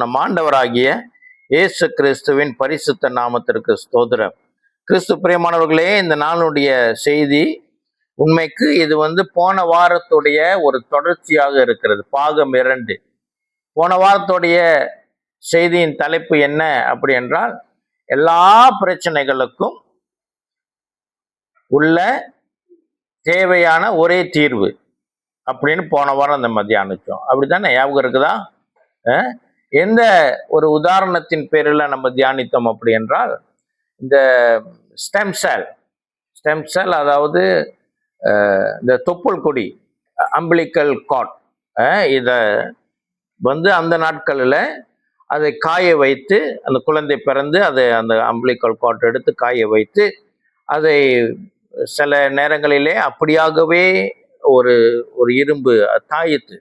நம் ஆண்டவராகிய இயேசு கிறிஸ்துவின் பரிசுத்த நாமத்திற்கு ஸ்தோத்திரம். கிறிஸ்து பிரியமானவர்களே, இந்த நாளுடைய செய்தி உண்மைக்கு இது போன வாரத்துடைய ஒரு தொடர்ச்சியாக இருக்கிறது. பாகம் 2. போன வாரத்துடைய செய்தியின் தலைப்பு என்ன அப்படி என்றால், எல்லா பிரச்சனைகளுக்கும் உள்ள தேவையான ஒரே தீர்வு அப்படின்னு போன வாரம் நம்ம தியானிச்சோம். அப்படித்தானே? ஞாபகம் இருக்குதா? எந்த ஒரு உதாரணத்தின் பேரில் நம்ம தியானித்தோம் அப்படி என்றால், இந்த ஸ்டெம் செல், அதாவது இந்த தொப்புள் கொடி, அம்பிளிக்கல் கார்ட், இதை அந்த நாட்களில் அதை காய வைத்து, அந்த குழந்தை பிறந்து அதை அந்த அம்பிளிக்கல் கார்ட் எடுத்து காய வைத்து, அதை சில நேரங்களிலே அப்படியாகவே ஒரு ஒரு இரும்பு தாயத்து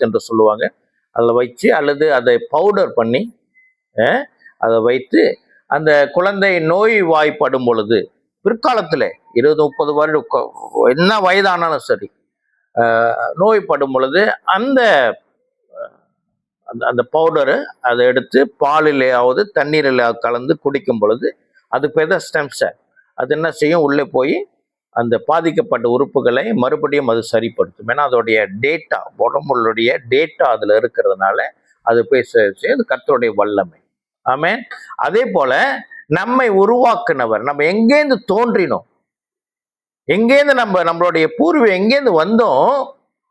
என்று சொல்லுவாங்க, அதில் வச்சு, அல்லது அதை பவுடர் பண்ணி அதை வைத்து, அந்த குழந்தை நோய் வாய்ப்படும் பொழுது, பிற்காலத்தில் 20-30 வருடம் என்ன வயதானாலும் சரி, நோய்படும் பொழுது அந்த அந்த பவுடரு அதை எடுத்து பாலிலேயாவது தண்ணீரில் கலந்து குடிக்கும் பொழுது அது பேர் தான் ஸ்டெம் செல். அது என்ன செய்யும்? உள்ளே போய் அந்த பாதிக்கப்பட்ட உறுப்புகளை மறுபடியும் அது சரிப்படுத்தும். ஏன்னா அதோடைய டேட்டா, உடம்புடைய டேட்டா அதில் இருக்கிறதுனால அது போய் அது கர்த்தருடைய வல்லமை. ஆமென். அதே போல நம்மை உருவாக்குனவர், நம்ம எங்கேருந்து தோன்றினோம், எங்கேருந்து நம்மளுடைய பூர்வீகம் எங்கேருந்து வந்தோம்,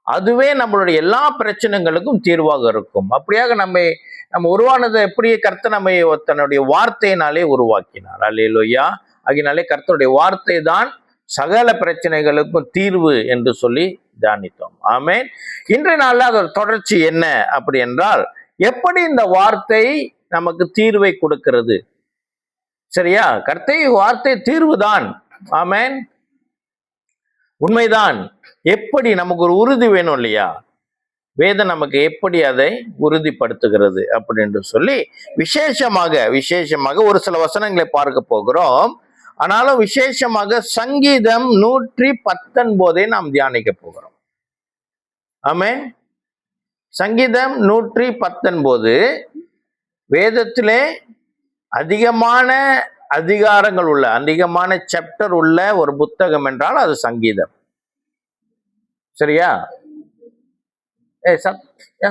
அதுவே நம்மளுடைய எல்லா பிரச்சனைகளுக்கும் தீர்வாக இருக்கும். அப்படியாக நம்ம உருவானதை எப்படி கர்த்தர் நம்மை தன்னுடைய வார்த்தையினாலே உருவாக்கினார். அல்லேலூயா. ஆகினாலே கர்த்தருடைய வார்த்தை தான் சகல பிரச்சனைகளுக்கும் தீர்வு என்று சொல்லி தியானித்தோம். ஆமென். இன்றைய நாளில் அதோட தொடர்ச்சி என்ன அப்படி என்றால், எப்படி இந்த வார்த்தை நமக்கு தீர்வை கொடுக்கிறது. சரியா? கர்த்தருடைய வார்த்தை தீர்வு தான். ஆமென். உண்மைதான். எப்படி நமக்கு ஒரு உறுதி வேணும் இல்லையா? வேதம் நமக்கு எப்படி அதை உறுதிப்படுத்துகிறது அப்படின்னு சொல்லி விசேஷமாக ஒரு சில வசனங்களை பார்க்க போகிறோம். ஆனாலும் விசேஷமாக சங்கீதம் 119 நாம் தியானிக்க போகிறோம். ஆமென். சங்கீதம் 119 வேதத்திலே அதிகமான அதிகாரங்கள் உள்ள, அதிகமான சாப்டர் உள்ள ஒரு புத்தகம் என்றால் அது சங்கீதம். சரியா? ஏன்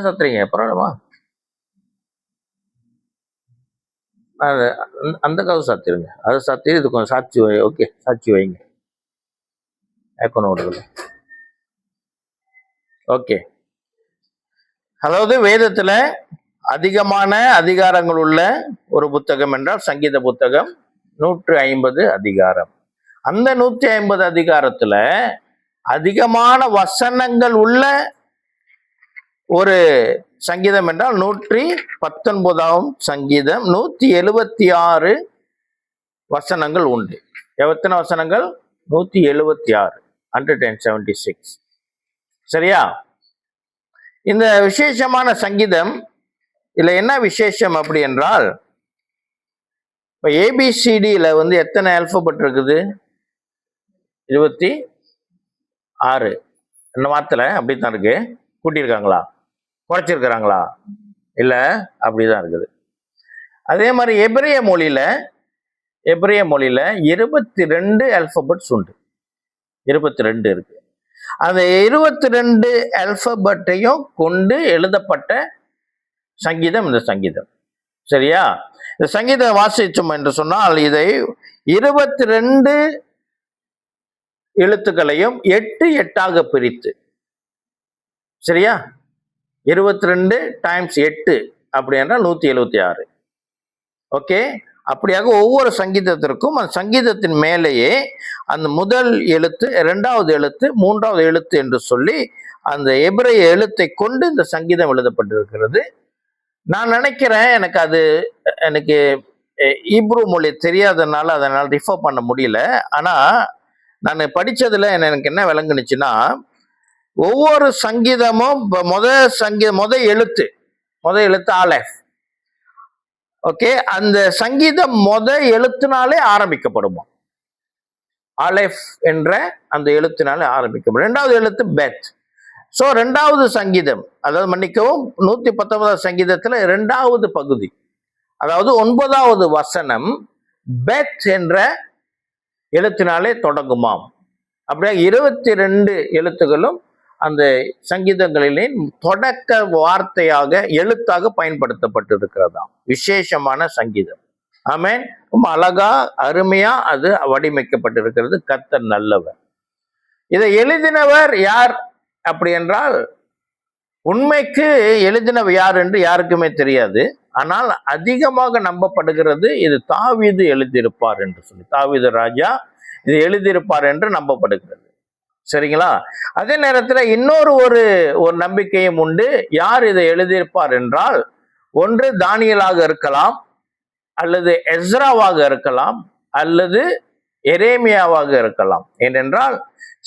சத்துறீங்க? பரவாயில்லமா? அந்த கதை சாத்திருங்க, அதை சாத்தி இது கொஞ்சம் சாட்சி வை. ஓகே, சாட்சி வைங்க. ஏக்கணும். ஓகே. அதாவது வேதத்துல அதிகமான அதிகாரங்கள் உள்ள ஒரு புத்தகம் என்றால் சங்கீத புத்தகம் 150 அதிகாரம். அந்த 150 அதிகாரத்துல அதிகமான வசனங்கள் உள்ள ஒரு சங்கீதம் என்றால் 119ஆம் சங்கீதம். 176 வசனங்கள் உண்டு. எத்தனை வசனங்கள்? 176, 176. சரியா? இந்த விசேஷமான சங்கீதம், இதுல என்ன விசேஷம் அப்படி என்றால், இப்ப ABCDல எத்தனை ஆல்பபெட் இருக்குது? 26. என்ன மாத்தல? அப்படித்தான் இருக்கு. கூட்டியிருக்காங்களா? குறைச்சிருக்கிறாங்களா? இல்ல, அப்படிதான் இருக்குது. அதே மாதிரி எபிரேய மொழியில 22 ஆல்பபெட்ஸ் உண்டு. 22 இருக்கு. அந்த 22 ஆல்பபெட்டையும் கொண்டு எழுதப்பட்ட சங்கீதம் இந்த சங்கீதம். சரியா? இந்த சங்கீதம் வாசிச்சோம் என்று சொன்னால், இதை 22 எழுத்துக்களையும் 8 பிரித்து, சரியா, 22 × 8 அப்படி என்றால் 176. ஓகே. அப்படியாக ஒவ்வொரு சங்கீதத்திற்கும் அந்த சங்கீதத்தின் மேலேயே அந்த முதல் எழுத்து, 2வது எழுத்து, 3வது எழுத்து என்று சொல்லி அந்த எபிரேய எழுத்தை கொண்டு இந்த சங்கீதம் எழுதப்பட்டிருக்கிறது. நான் நினைக்கிறேன், எனக்கு ஈப்ரு மொழி தெரியாதனால அதனால் ரிஃபர் பண்ண முடியல. ஆனா நான் படிச்சதுல எனக்கு என்ன விளங்குனுச்சுன்னா, ஒவ்வொரு சங்கீதமும் முத எழுத்து ஆலெஃப். ஓகே. அந்த சங்கீதம் எழுத்தினாலே ஆரம்பிக்கப்படுமா? ஆலெஃப் என்ற அந்த எழுத்தினாலே ஆரம்பிக்கப்படும். 2வது எழுத்து பெத். சோ 2வது சங்கீதம், அதாவது மன்னிக்கவும் 119 சங்கீதத்துல 2வது பகுதி, அதாவது 9வது வசனம் பெத் என்ற எழுத்தினாலே தொடங்குமாம். அப்படியே 22 எழுத்துகளும் அந்த சங்கீதங்களிலே தொடக்க வார்த்தையாக எழுத்தாக பயன்படுத்தப்பட்டிருக்கிறதாம். விசேஷமான சங்கீதம். ஆமென். ரொம்ப அழகா அருமையா அது வடிவமைக்கப்பட்டிருக்கிறது. கர்த்தர் நல்லவர். இதை எழுதினவர் யார் அப்படி என்றால், உண்மைக்கு எழுதினவர் யார் என்று யாருக்குமே தெரியாது. ஆனால் அதிகமாக நம்பப்படுகிறது இது தாவீது எழுதியிருப்பார் என்று சொல்லி, தாவீது ராஜா இது எழுதியிருப்பார் என்று நம்பப்படுகிறது. சரிங்களா? அதே நேரத்தில் இன்னொரு ஒரு நம்பிக்கையும் உண்டு. யார் இதை எழுதியிருப்பார் என்றால், ஒன்று தானியலாக இருக்கலாம், அல்லது எஸ்ராவாக இருக்கலாம், அல்லது எரேமியாவாக இருக்கலாம். ஏனென்றால்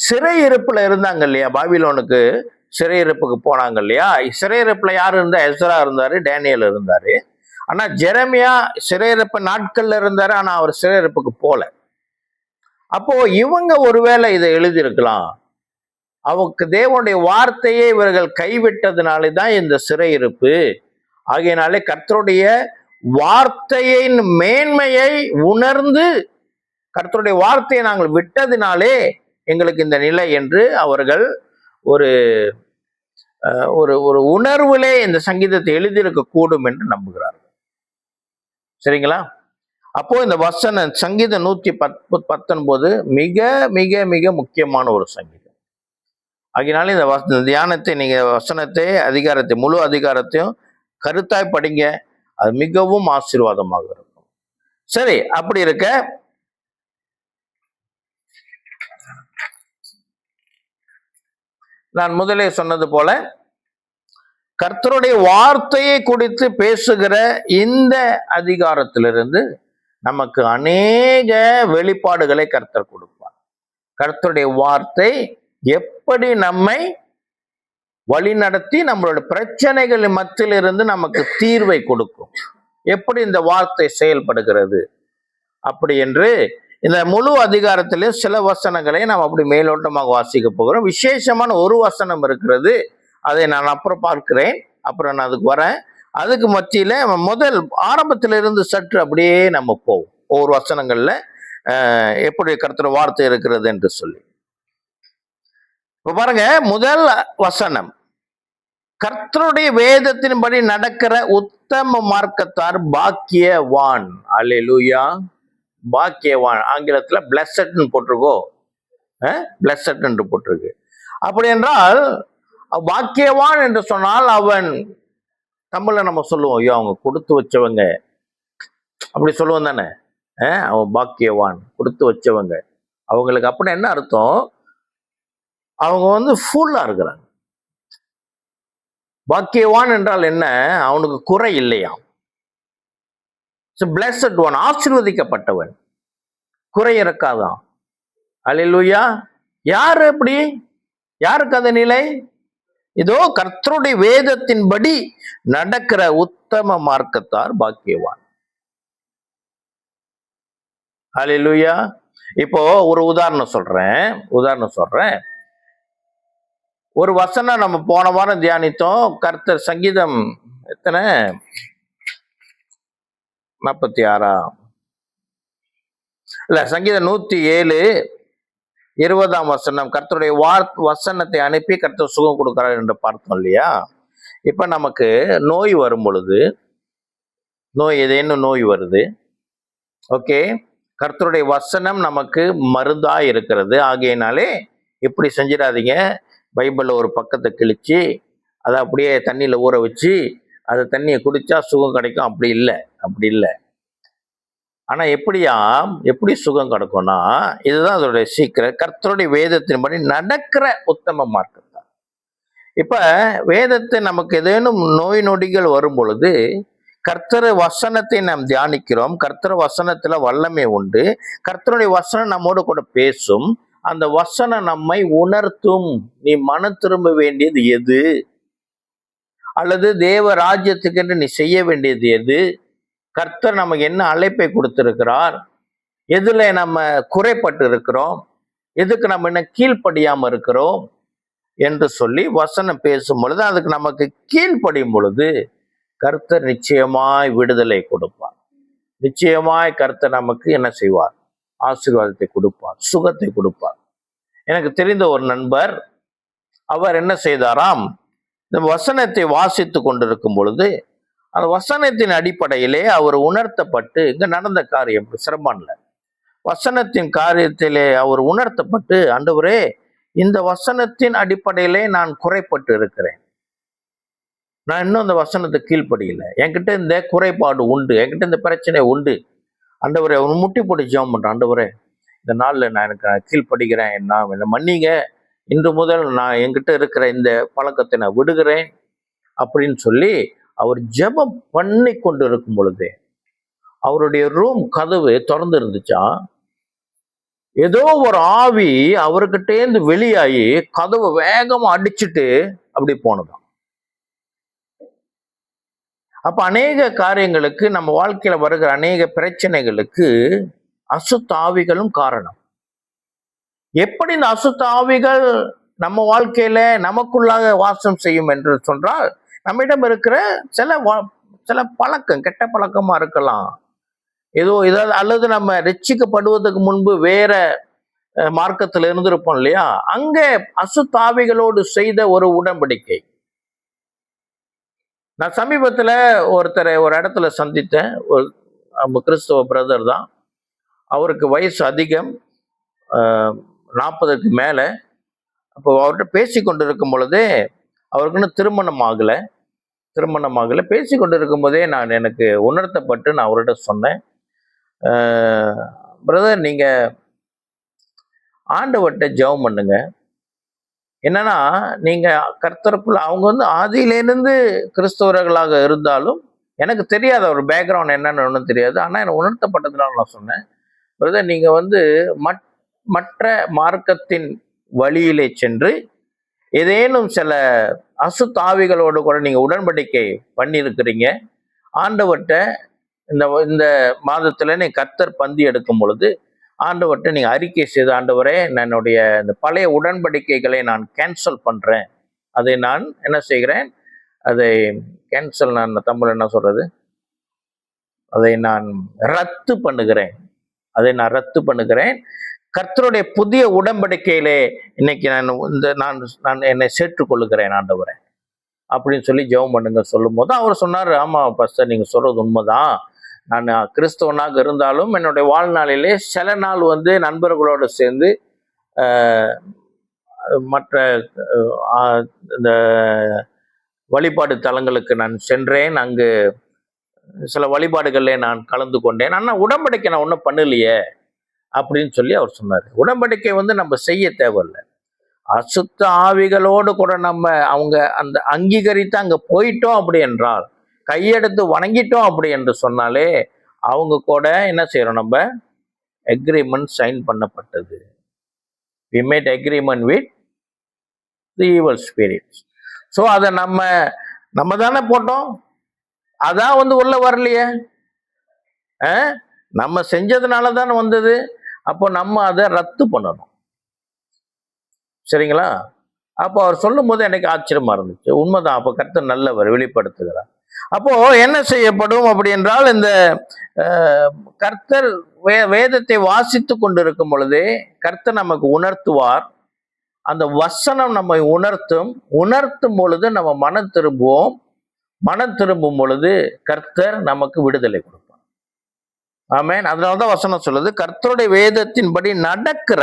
சிறையிருப்புல இருந்தாங்க இல்லையா, பாபிலோனுக்கு சிறையிருப்புக்கு போனாங்க இல்லையா. சிறையிருப்புல யார் இருந்தா? எஸ்ரா இருந்தாரு, டேனியல் இருந்தாரு. ஆனா ஜெரமியா சிறையிருப்பு நாட்கள்ல இருந்தாரு, ஆனா அவர் சிறையிருப்புக்கு போல. அப்போ இவங்க ஒருவேளை இதை எழுதியிருக்கலாம். அவங்க தேவனுடைய வார்த்தையை இவர்கள் கைவிட்டதுனாலே தான் இந்த சிறையிருப்பு. ஆகையினாலே கர்த்தருடைய வார்த்தையின் மேன்மையை உணர்ந்து, கர்த்தருடைய வார்த்தையை நாங்கள் விட்டதினாலே எங்களுக்கு இந்த நிலை என்று அவர்கள் ஒரு ஒரு உணர்விலே இந்த சங்கீதத்தை எழுதியிருக்க கூடும் என்று நம்புகிறார்கள். சரிங்களா? அப்போ இந்த வசனம் சங்கீதம் 119 மிக மிக மிக முக்கியமான ஒரு சங்கீதம். ஆகினால இந்த தியானத்தை நீங்க வசனத்தை அதிகாரத்தை முழு அதிகாரத்தையும் கருத்தாய் படிங்க. அது மிகவும் ஆசீர்வாதமாக இருக்கும். சரி, அப்படி இருக்க நான் முதலே சொன்னது போல கர்த்தருடைய வார்த்தையை குறித்து பேசுகிற இந்த அதிகாரத்திலிருந்து நமக்கு அநேக வெளிப்பாடுகளை கர்த்தர் கொடுப்பார். கர்த்தருடைய வார்த்தை எப்படி நம்மை வழி நடத்தி நம்மளுடைய பிரச்சனைகள் மத்தியிலிருந்து நமக்கு தீர்வை கொடுக்கும், எப்படி இந்த வார்த்தை செயல்படுகிறது அப்படி என்று இந்த முழு அதிகாரத்திலே சில வசனங்களை நாம் அப்படி மேலோட்டமாக வாசிக்க போகிறோம். விசேஷமான ஒரு வசனம் இருக்கிறது, அதை நான் அப்புறம் பார்க்கிறேன், அப்புறம் நான் அதுக்கு வரேன். அதுக்கு மத்தியில முதல் ஆரம்பத்திலிருந்து சற்று அப்படியே நம்ம போவோம், ஒவ்வொரு வசனங்கள்ல எப்படி கர்த்தர் வார்த்தை இருக்கிறது என்று சொல்லி. இப்ப பாருங்க, முதல் வசனம், கர்த்தருடைய வேதத்தின்படி நடக்கிற உத்தம மார்க்கத்தார் பாக்கியவான். அல்லேலூயா. பாக்கியவான், ஆங்கிலத்துல பிளஸட்னு போட்டிருக்கோ, பிளஸட் என்று போட்டிருக்கு. அப்படி என்றால் பாக்கியவான் என்று சொன்னால் அவன், தமிழ்ல நம்ம சொல்லுவோம், ஐயோ அவங்க கொடுத்து வச்சவங்க அப்படி சொல்லுவோம் தானே. அவன் பாக்கியவான், கொடுத்து வச்சவங்க. அவங்களுக்கு அப்படி என்ன அர்த்தம்? அவங்க ஃபுல்லா இருக்கிறாங்க. பாக்கியவான் என்றால் என்ன? அவனுக்கு குறை இல்லையா. பிளஸட் ஒன், ஆசீர்வதிக்கப்பட்டவன், குறை இருக்காதான். அல்லேலூயா. யாரு அப்படி? யாருக்கு அந்த நிலை? இதோ கர்த்தருடைய வேதத்தின்படி நடக்கிற உத்தம மார்க்கத்தார் பாக்கியவான். அல்லேலூயா. இப்போ ஒரு உதாரணம் சொல்றேன். ஒரு வசனம் நம்ம போன வாரம் தியானித்தோம். கர்த்தர் சங்கீதம் எத்தனை? 46 இல்ல, சங்கீதம் 107 20ஆம் வசனம், கர்த்தருடைய வசனத்தை அனுப்பி கர்த்தர் சுகம் கொடுக்கிறார் என்று பார்த்தோம் இல்லையா. இப்ப நமக்கு நோய் வரும் பொழுது, ஏதேனும் நோய் வருது, ஓகே, கர்த்தருடைய வசனம் நமக்கு மருந்தா இருக்கிறது. ஆகையினாலே இப்படி செஞ்சிடாதீங்க, பைபிள்ல ஒரு பக்கத்தை கிழிச்சு அதை அப்படியே தண்ணியில ஊற வச்சு அந்த தண்ணியை குடிச்சா சுகம் கிடைக்கும், அப்படி இல்லை. ஆனா எப்படி சுகம் கிடைக்கும்னா, இதுதான் அதோடைய சீக்கிரம். கர்த்தருடைய வேதத்தின்படி நடக்கிற உத்தம மார்க்கத்தான். இப்ப வேதத்தை நமக்கு ஏதேனும் நோய் நொடிகள் வரும் பொழுது கர்த்தர் வசனத்தை நாம் தியானிக்கிறோம். கர்த்தர் வசனத்துல வல்லமை உண்டு. கர்த்தருடைய வசனம் நம்மோடு கூட பேசும். அந்த வசனம் நம்மை உணர்த்தும், நீ மனம் திரும்ப வேண்டியது எது, அல்லது தேவ ராஜ்யத்துக்கு என்று நீ செய்ய வேண்டியது எது, கர்த்தர் நமக்கு என்ன அழைப்பை கொடுத்திருக்கிறார், எதுல நம்ம குறைப்பட்டு இருக்கிறோம், எதுக்கு நம்ம என்ன கீழ்ப்படியாம இருக்கிறோம், என்று சொல்லி வசனம் பேசும் பொழுது, அதுக்கு நமக்கு கீழ்ப்படியும் பொழுது கர்த்தர் நிச்சயமாய் விடுதலை கொடுப்பார். நிச்சயமாய் கர்த்தர் நமக்கு என்ன செய்வார்? ஆசீர்வாதத்தை கொடுப்பார், சுகத்தை கொடுப்பார். எனக்கு தெரிந்த ஒரு நண்பர், அவர் என்ன செய்தாராம், இந்த வசனத்தை வாசித்து கொண்டிருக்கும் பொழுது அந்த வசனத்தின் அடிப்படையிலே அவர் உணர்த்தப்பட்டு, இங்க நடந்த காரியம் சிரமம்ல, வசனத்தின் காரியத்திலே அவர் உணர்த்தப்பட்டு, ஆண்டவரே இந்த வசனத்தின் அடிப்படையிலே நான் குறைப்பட்டு இருக்கிறேன், நான் இன்னும் அந்த வசனத்தை கீழ்ப்படியல, என்கிட்ட இந்த குறைபாடு உண்டு, என்கிட்ட இந்த பிரச்சனை உண்டு, ஆண்டவரே அவர் முட்டி போட்டு ஜெபம் பண்றேன், ஆண்டவரே இந்த நாளில் நான் எனக்கு கீழ்ப்படுகிறேன், நான் என்னை மன்னிங்க, இன்று முதல் நான் என்கிட்ட இருக்கிற இந்த பழக்கத்தை நான் விடுகிறேன் அப்படின்னு சொல்லி அவர் ஜெபம் பண்ணி கொண்டு இருக்கும் பொழுதே அவருடைய ரூம் கதவு திறந்து இருந்துச்சா, ஏதோ ஒரு ஆவி அவர்கிட்டேந்து வெளியாகி கதவை வேகமா அடிச்சுட்டு அப்படி போனதாம். அப்ப அநேக காரியங்களுக்கு, நம்ம வாழ்க்கையில வருகிற அநேக பிரச்சனைகளுக்கு அசுத்த ஆவிகளும் காரணம். எப்படி இந்த அசுத்த ஆவிகள் நம்ம வாழ்க்கையில நமக்குள்ளாக வாசம் செய்யும் என்று சொன்னால், நம்மிடம் இருக்கிற சில பழக்கம், கெட்ட பழக்கமா இருக்கலாம், ஏதோ இதாவது, அல்லது நம்ம ரட்சிக்கப்படுவதற்கு முன்பு வேற மார்க்கத்தில் இருந்திருப்போம் இல்லையா, அங்கே அசுத்த ஆவிகளோடு செய்த ஒரு உடன்படிக்கை. நான் சமீபத்தில் ஒருத்தரை ஒரு இடத்துல சந்தித்தேன், ஒரு கிறிஸ்தவ பிரதர் தான், அவருக்கு வயசு அதிகம், 40க்கு மேலே. அப்போ அவர்கிட்ட பேசி கொண்டு இருக்கும் பொழுதே, அவருக்குன்னு திருமணம் ஆகலை, பேசி கொண்டு இருக்கும் போதே எனக்கு உணர்த்தப்பட்டு நான் அவர்கிட்ட சொன்னேன், பிரதர் நீங்கள் ஆண்டவர்கிட்ட ஜெபம் பண்ணுங்க, என்னன்னா நீங்கள் கர்த்தருக்குள்ள, அவங்க ஆதியிலேருந்து கிறிஸ்தவர்களாக இருந்தாலும் எனக்கு தெரியாத ஒரு பேக்ரவுண்ட் என்னன்னு ஒன்றும் தெரியாது, ஆனால் எனக்கு உணர்த்தப்பட்டதுனால நான் சொன்னேன், பிரதர் நீங்கள் மற்ற மார்க்கத்தின் வழியிலே சென்று ஏதேனும் சில அசுத்தாவிகளோடு கூட நீங்கள் உடன்படிக்கை பண்ணியிருக்கிறீங்க, ஆண்டவர்கிட்ட இந்த மாதத்தில் நீ கர்த்தர் பந்தி எடுக்கும் பொழுது ஆண்டவர்கிட்ட நீங்கள் அறிக்கை செய்து, ஆண்டவரே என்னுடைய இந்த பழைய உடன்படிக்கைகளை நான் கேன்சல் பண்ணுறேன், அதை நான் என்ன செய்கிறேன், அதை கேன்சல், நான் தமிழ் என்ன சொல்கிறது, அதை நான் ரத்து பண்ணுகிறேன், கர்த்தருடைய புதிய உடன்படிக்கையிலே இன்னைக்கு நான் என்னை சேர்த்துக்கொள்ளுகிறேன் ஆண்டவரே அப்படின்னு சொல்லி ஜெபம் பண்ணுங்க சொல்லும் போது அவர் சொன்னார், ஆமாம் பாஸ்டர் நீங்கள் சொல்றது உண்மைதான், நான் கிறிஸ்தவனாக இருந்தாலும் என்னுடைய வாழ்நாளிலே சில நாள் நண்பர்களோடு சேர்ந்து மற்ற இந்த வழிபாடு தலங்களுக்கு நான் சென்றேன், அங்கு சில வழிபாடுகளிலே நான் கலந்து கொண்டேன், ஆனால் உடன்படிக்கை நான் ஒன்றும் பண்ணலையே அப்படின்னு சொல்லி அவர் சொன்னார். உடன்படிக்கை நம்ம செய்ய தேவையில்லை, அசுத்த ஆவிகளோடு கூட அவங்க அந்த அங்கீகரித்து அங்கே போயிட்டோம் அப்படி என்றால், கையெடுத்து வணங்கிட்டோம் அப்படி என்று சொன்னாலே அவங்க கூட என்ன செய்யறோம், நம்ம அக்ரிமெண்ட் சைன் பண்ணப்பட்டது. we made agreement with the evil spirits. So அதை நம்ம தானே போட்டோம், அதான் உள்ள வரலையே, நம்ம செஞ்சதுனால தானே வந்தது, அப்போ நம்ம அதை ரத்து பண்ணணும், சரிங்களா? அப்போ அவர் சொல்லும் போது எனக்கு ஆச்சரியமா இருந்துச்சு, உண்மைதான், அப்போ கர்த்தர் நல்லவர், வெளிப்படுத்துகிறார். அப்போ என்ன செய்யப்படும் அப்படி என்றால், இந்த கர்த்தர் வேதத்தை வாசித்து கொண்டிருக்கும் பொழுதே கர்த்தர் நமக்கு உணர்த்துவார், அந்த வசனம் நம்மை உணர்த்தும் பொழுது நம்ம மனம் திரும்பும் பொழுது கர்த்தர் நமக்கு விடுதலை கொடுப்பார். ஆமென். அதனாலதான் வசனம் சொல்லுது, கர்த்தருடைய வேதத்தின்படி நடக்கிற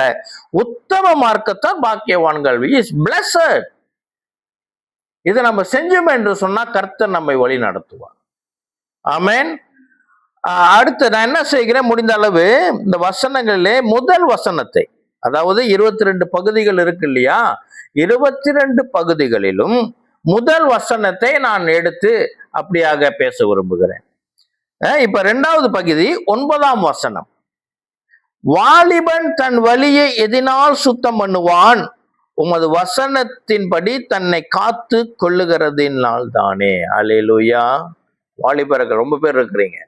உத்தம மார்க்கத்தான் பாக்கியவான்கள், இஸ் பிளஸட். இதை நம்ம செஞ்சோம் என்று சொன்னா கர்த்தர் நம்மை வழி நடத்துவார். ஆமென். அடுத்து நான் என்ன செய்கிறேன், முடிந்த அளவு இந்த வசனங்களிலே முதல் வசனத்தை, அதாவது 22 பகுதிகள் இருக்கு இல்லையா, 22 பகுதிகளிலும் முதல் வசனத்தை நான் எடுத்து அப்படியாக பேச விரும்புகிறேன். இப்ப 2வது பகுதி 9ஆம் வசனம், வாலிபன் தன் வழியை எதினால் சுத்தம் பண்ணுவான், உமது வசனத்தின்படி தன்னை காத்து கொள்ளுகிறதினால் தானே. அல்லேலூயா. வாலிபர்கள் ரொம்ப பேர் இருக்கிறீங்க,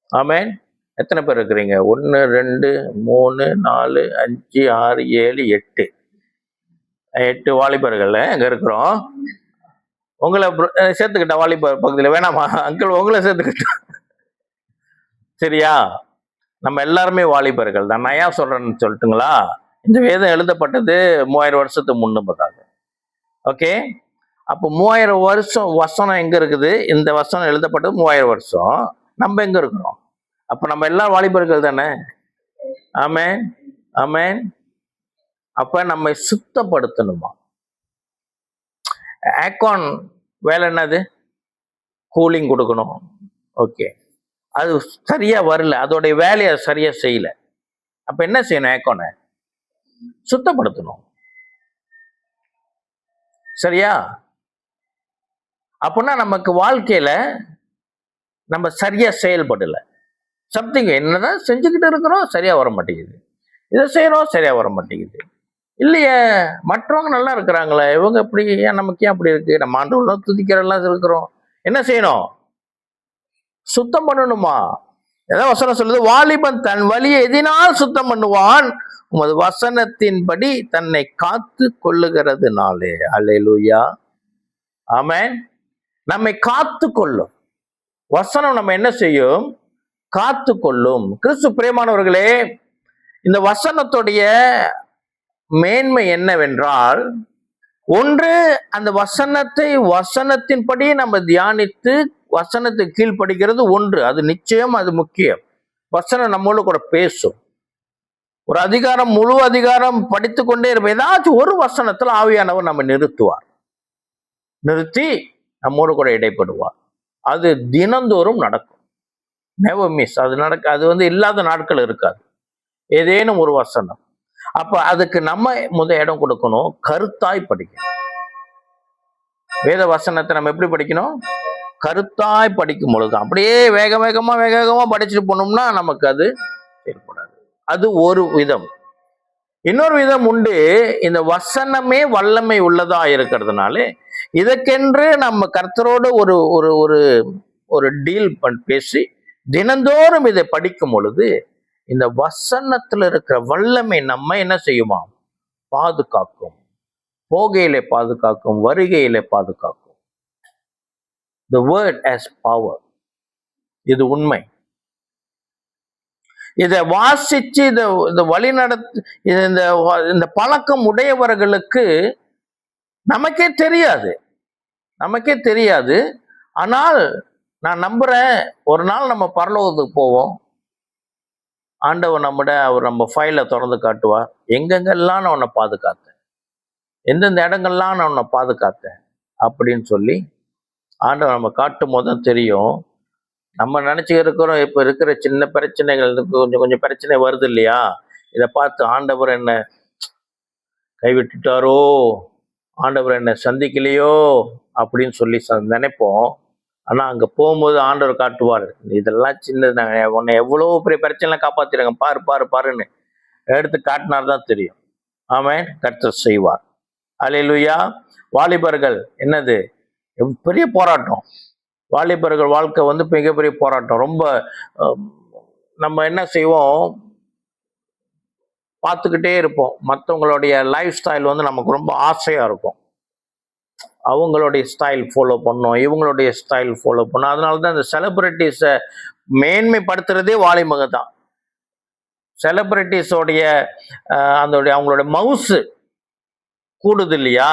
ஆமென். எத்தனை பேர் இருக்கிறீங்க? 1 2 3 4 5 6 7 8 8 வாலிபர்கள் எங்க இருக்கிறோம். உங்களை சேர்த்துக்கிட்ட வாலிபர் பகுதியில் வேணாமா அங்கிள், உங்களை சேர்த்துக்கிட்ட. சரியா? நம்ம எல்லாருமே வாலிபர்கள் தான். நான் ஏன் சொல்றேன்னு சொல்லட்டுங்களா? இந்த வேதம் எழுதப்பட்டது 3000 வருஷத்துக்கு முன்னதாக. ஓகே, அப்போ 3000 வருஷம் வசனம் எங்க இருக்குது? இந்த வசனம் எழுதப்பட்டது 3000 வருஷம். நம்ம எங்க இருக்கிறோம்? அப்ப நம்ம எல்லாம் வாலிபர்கள் தானே. ஆமென், ஆமென். அப்ப நம்மை சுத்தப்படுத்தணுமா? ஏக்கான் வேலை என்னது? கூலிங் கொடுக்கணும். ஓகே, அது சரியா வரல, அதோடைய வேலையை சரியா செய்யல. அப்ப என்ன செய்யணும்? ஏக்கானை சுத்தப்படுத்தணும். சரியா? அப்படின்னா நமக்கு வாழ்க்கையில நம்ம சரியா செயல்படல. சம்திங் என்னதான் செஞ்சுக்கிட்டு இருக்கிறோம், சரியா வர மாட்டேங்குது. இதை செய்யறோம், சரியா வர மாட்டேங்குது. இல்லையே, மற்றவங்க நல்லா இருக்கிறாங்களே, இவங்க எப்படி, ஏன் நமக்கு ஏன் அப்படி இருக்கு? நம்ம ஆண்டவர்களும் துதிக்கிறெல்லாம் இருக்கிறோம். என்ன செய்யணும்? சுத்தம் பண்ணணுமா? ஏதாவது வசனம் சொல்லுது, வாலிபன் தன் வழியை எதினால் சுத்தம் பண்ணுவான், உமது வசனத்தின்படி தன்னை காத்து கொள்ளுகிறதுனாலே. அல்லேலூயா, ஆமென். நம்மை காத்து கொள்ளும் வசனம் நம்ம என்ன செய்யும்? காத்து கொள்ளும். கிறிஸ்து பிரியமானவர்களே, இந்த வசனத்துடைய மேன்மை என்னவென்றால், ஒன்று, அந்த வசனத்தின்படி நம்ம தியானித்து வசனத்தை கீழ்ப்படுகிறது ஒன்று, அது நிச்சயம், அது முக்கியம். வசனம் நம்மளோட கூட பேசும். ஒரு அதிகாரம், முழு அதிகாரம் படித்து கொண்டே இருப்போம். ஏதாச்சும் ஒரு வசனத்துல ஆவியானவர் நம்ம நிறுத்தி நம்மோடு கூட இடைப்படுவார். அது தினந்தோறும் நடக்கும். Never miss. அது அது இல்லாத நாட்கள் இருக்காது. ஏதேனும் ஒரு வசனம். அப்ப அதுக்கு நம்ம இடம் கொடுக்கணும். கருத்தாய் படிக்கணும். வேத வசனத்தை நம்ம எப்படி படிக்கணும்? கருத்தாய் படிக்கும் பொழுது. அப்படியே வேக வேகமா படிச்சுட்டு போனோம்னா நமக்கு அது செயல்படாது. அது ஒரு விதம். இன்னொரு விதம் உண்டு. இந்த வசனமே வல்லமை உள்ளதா இருக்கிறதுனால இதற்கென்று நம்ம கர்த்தரோடு ஒரு ஒரு ஒரு ஒரு டீல் பேசி தினந்தோறும் இதை படிக்கும் பொழுது இந்த வசனத்துல இருக்கிற வல்லமை நம்ம என்ன செய்யுமா? பாதுகாக்கும். போகையிலே பாதுகாக்கும், வருகையிலே பாதுகாக்கும். The word has power. இது உண்மை. இதை வாசிச்சு இந்த வழி நடத்து இந்த பழக்கம் உடையவர்களுக்கு நமக்கே தெரியாது. ஆனால் நான் நம்புறேன், ஒரு நாள் நம்ம பரலோகத்துக்கு போவோம். ஆண்டவர் அவர் நம்ம ஃபைலை திறந்து காட்டுவார். எங்கெங்கெல்லாம் நான் உன்னை பாதுகாத்தேன், எந்தெந்த இடங்கள்லாம் நான் உன்னை பாதுகாத்தேன் அப்படின்னு சொல்லி ஆண்டவர் நம்ம காட்டும் போது தான் தெரியும். நம்ம நினைச்சு இருக்கிறோம், இப்ப இருக்கிற சின்ன பிரச்சனைகள், கொஞ்சம் பிரச்சனை வருது இல்லையா, இதை பார்த்து ஆண்டவர் என்ன கைவிட்டுட்டாரோ, ஆண்டவர் என்ன சந்திக்கலையோ அப்படின்னு சொல்லி நினைப்போம். ஆனா அங்க போகும்போது ஆண்டவர் காட்டுவார், இதெல்லாம் சின்னது, உன்னை எவ்வளவு பெரிய பிரச்சனை காப்பாத்திருங்க, பாருன்னு எடுத்து காட்டினார்தான் தெரியும். ஆமென். கர்த்தர் செய்வார். அல்லேலூயா. வாலிபர்கள் என்னது பெரிய போராட்டம். வாலிபர்கள் வாழ்க்கை மிகப்பெரிய போராட்டம். ரொம்ப நம்ம என்ன செய்வோம், பார்த்துக்கிட்டே இருப்போம். மற்றவங்களுடைய லைஃப் ஸ்டைல் நமக்கு ரொம்ப ஆசையா இருக்கும். அவங்களுடைய ஸ்டைல் ஃபாலோ பண்ணோம், இவங்களுடைய ஸ்டைல் ஃபாலோ பண்ணோம். அதனாலதான் இந்த செலிபிரிட்டிஸை மேன்மைப்படுத்துறதே வாலிபங்க தான். செலிபிரிட்டிஸோடைய அவங்களுடைய மவுசு கூடுது இல்லையா,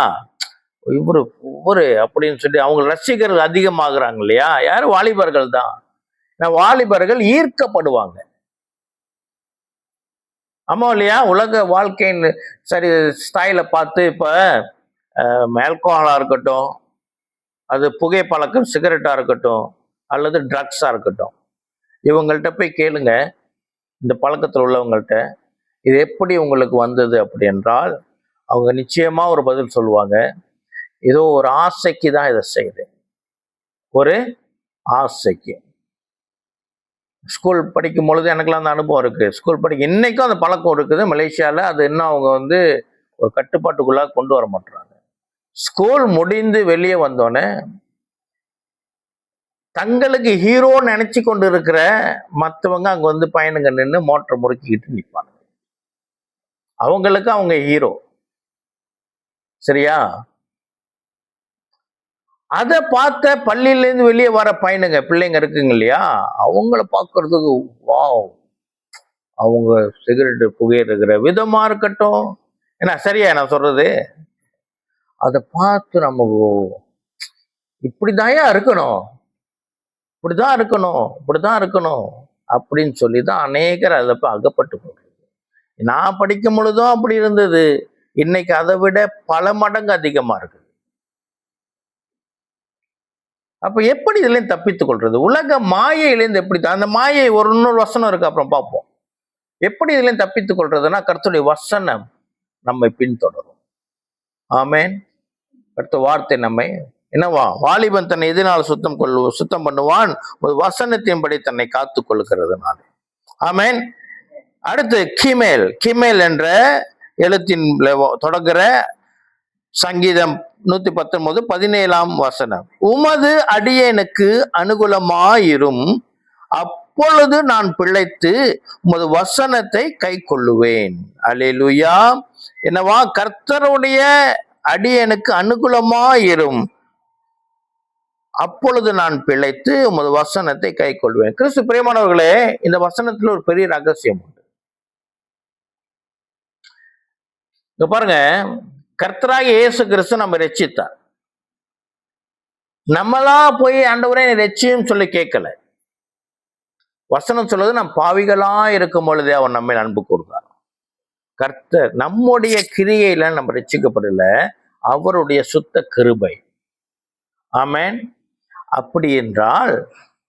இவரு அப்படின்னு சொல்லி அவங்க ரசிகர்கள் அதிகமாகறாங்க இல்லையா, யாரு? வாலிபர்கள் தான். வாலிபர்கள் ஈர்க்கப்படுவாங்க. ஆமா இல்லையா? உலக வாழ்க்கைன்னு சரி ஸ்டைல பார்த்து இப்ப ஆல்கோஹாலா இருக்கட்டும், அது புகை பழக்கம், சிகரெட்டா இருக்கட்டும், அல்லது ட்ரக்ஸா இருக்கட்டும், இவங்கள்ட்ட போய் கேளுங்க, இந்த பழக்கத்தில் உள்ளவங்கள்ட்ட இது எப்படி உங்களுக்கு வந்தது அப்படி என்றால் அவங்க நிச்சயமா ஒரு பதில் சொல்லுவாங்க. ஏதோ ஒரு ஆசைக்கு தான் இதை செய்யுது, ஒரு ஆசைக்கு. ஸ்கூல் படிக்கும் பொழுது எனக்குலாம் அந்த அனுபவம் இருக்கு. ஸ்கூல் இன்னைக்கும் அந்த பழக்கம் இருக்குது மலேசியாவில். அது இன்னும் அவங்க ஒரு கட்டுப்பாட்டுக்குள்ளாக கொண்டு வர மாட்டாங்க. ஸ்கூல் முடிந்து வெளியே வந்தோடனே தங்களுக்கு ஹீரோ நினைச்சு கொண்டு இருக்கிற மற்றவங்க அங்க பையனுங்க நின்று மோட்டரை முறுக்கிக்கிட்டு நிற்பாங்க. அவங்களுக்கு அவங்க ஹீரோ. சரியா? அதை பார்த்த பள்ளியிலேருந்து வெளியே வர பையனுங்க பிள்ளைங்க இருக்குங்க இல்லையா, அவங்கள பார்க்கறதுக்கு வாவ், அவங்க சிகரெட் புகையிற விதமா இருக்கட்டும், என்ன சரியா நான் சொல்றது, அதை பார்த்து நம்ம இப்படிதாயா இருக்கணும், இப்படிதான் இருக்கணும், இப்படிதான் இருக்கணும் அப்படின்னு சொல்லிதான் அநேகர் அதை அகப்பட்டு போடுறது. நான் படிக்கும் பொழுதும் அப்படி இருந்தது, இன்னைக்கு அதை விட பல மடங்கு அதிகமா இருக்கு. அப்ப எப்படி இதுல தப்பித்துக் கொள்றது? உலக மாயையிலேருந்து எப்படி, அந்த மாயை ஒரு இன்னொரு வசனம் இருக்கு, அப்புறம் பார்ப்போம். எப்படி இதுல தப்பித்துக் கொள்றதுன்னா கர்த்தருடைய வசனம் நம்மை பின்தொடரும். ஆமேன். கர்த்த வார்த்தை நம்மை என்னவா, வாலிபன் தன்னை எதினால் சுத்தம் பண்ணுவான், ஒரு வசனத்தின்படி தன்னை காத்துக் கொள்கிறதுனால. ஆமேன். அடுத்து கிமேல் என்ற எழுத்தின் தொடங்குற சங்கீதம் 119:17 உமது அடியேனுக்கு அனுகூலமாயிரும், அப்பொழுது நான் பிழைத்து உமது வசனத்தை கை கொள்ளுவேன். அல்லேலூயா. என்னவா, கர்த்தருடைய அடியேனுக்கு அனுகூலமாயிரும், அப்பொழுது நான் பிழைத்து உமது வசனத்தை கை கொள்வேன். கிறிஸ்து பிரியமானவர்களே, இந்த வசனத்துல ஒரு பெரிய ரகசியம் உண்டு. இங்க பாருங்க, கர்த்தராகிய இயேசு கிறிஸ்து நம்ம ரட்சித்தார். நம்மளா போய் ஆண்டவரே ரட்சியும் சொல்லி கேட்கல. வசனம் சொல்லுது, நம் பாவிகளா இருக்கும் பொழுதே அவர் நம்மை அன்பு கூர்ந்தார். கர்த்தர் நம்முடைய கிரியையில நம்ம ரட்சிக்கப்படல, அவருடைய சுத்த கிருபை. ஆமேன். அப்படி என்றால்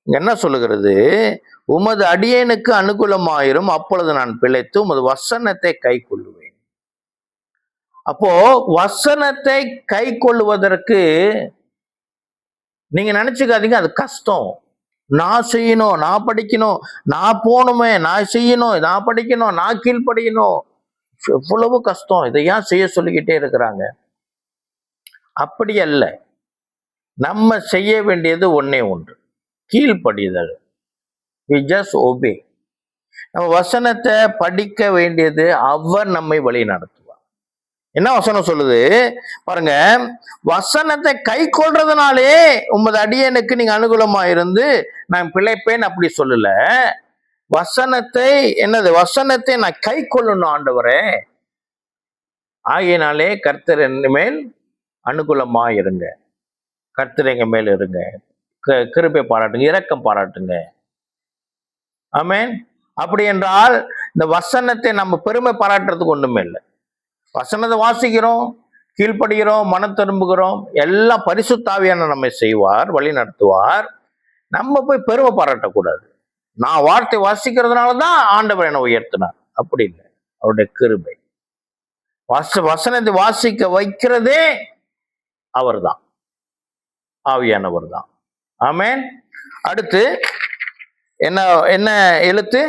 என்ன சொல்லுகிறது, உமது அடியேனுக்கு அனுகூலமாயிரும், அப்பொழுது நான் பிழைத்து உமது வசனத்தை கை கொள்ளுவேன். அப்போ வசனத்தை கை கொள்ளுவதற்கு நீங்க நினைச்சுக்காதீங்க அது கஷ்டம். நான் செய்யணும், நான் படிக்கணும், நான் போகணுமே, நான் செய்யணும், நான் படிக்கணும், நான் கீழ்ப்படியணும், எவ்வளவு கஷ்டம், இதை ஏன் செய்ய சொல்லிக்கிட்டே இருக்கிறாங்க? அப்படி அல்ல. நம்ம செய்ய வேண்டியது ஒன்னே ஒன்று, கீழ்ப்படிதல். we just obey. நம்ம வசனத்தை படிக்க வேண்டியது, அவர் நம்மை வழி நடத்துவார். என்ன வசனம் சொல்லுது பாருங்க, வசனத்தை கை கொள்றதுனாலே உமது அடியனுக்கு நீங்க அனுகூலமா இருந்து நான் பிழைப்பேன் அப்படி சொல்லல. வசனத்தை என்னது, வசனத்தை நான் கை கொள்ளணும் ஆண்டவரே. ஆகையினாலே கர்த்தர் என் மேல் அனுகூலமா இருங்க, கர்த்தர் எங்க மேல் இருங்க, கிருபை பாராட்டுங்க, இரக்கம் பாராட்டுங்க. ஆமேன். அப்படி என்றால் இந்த வசனத்தை நம்ம பெருமை பாராட்டுறதுக்கு ஒண்ணுமே இல்லை. வசனத்தை வாசிக்கிறோம், கீழ்ப்படுகிறோம், மனம் திரும்புகிறோம், எல்லாம் பரிசுத்த ஆவியான நம்மை செய்வார், வழி நடத்துவார். நம்ம போய் பெருமை பாராட்டக்கூடாது. நான் வார்த்தை வாசிக்கிறதுனாலதான் ஆண்டவர் என்னை உயர்த்தினார், அப்படி இல்லை, அவருடைய கிருபை. வசனத்தை வாசிக்க வைக்கிறதே அவர் தான், ஆவியானவர் தான். ஆமேன். அடுத்து என்ன என்ன எழுத்து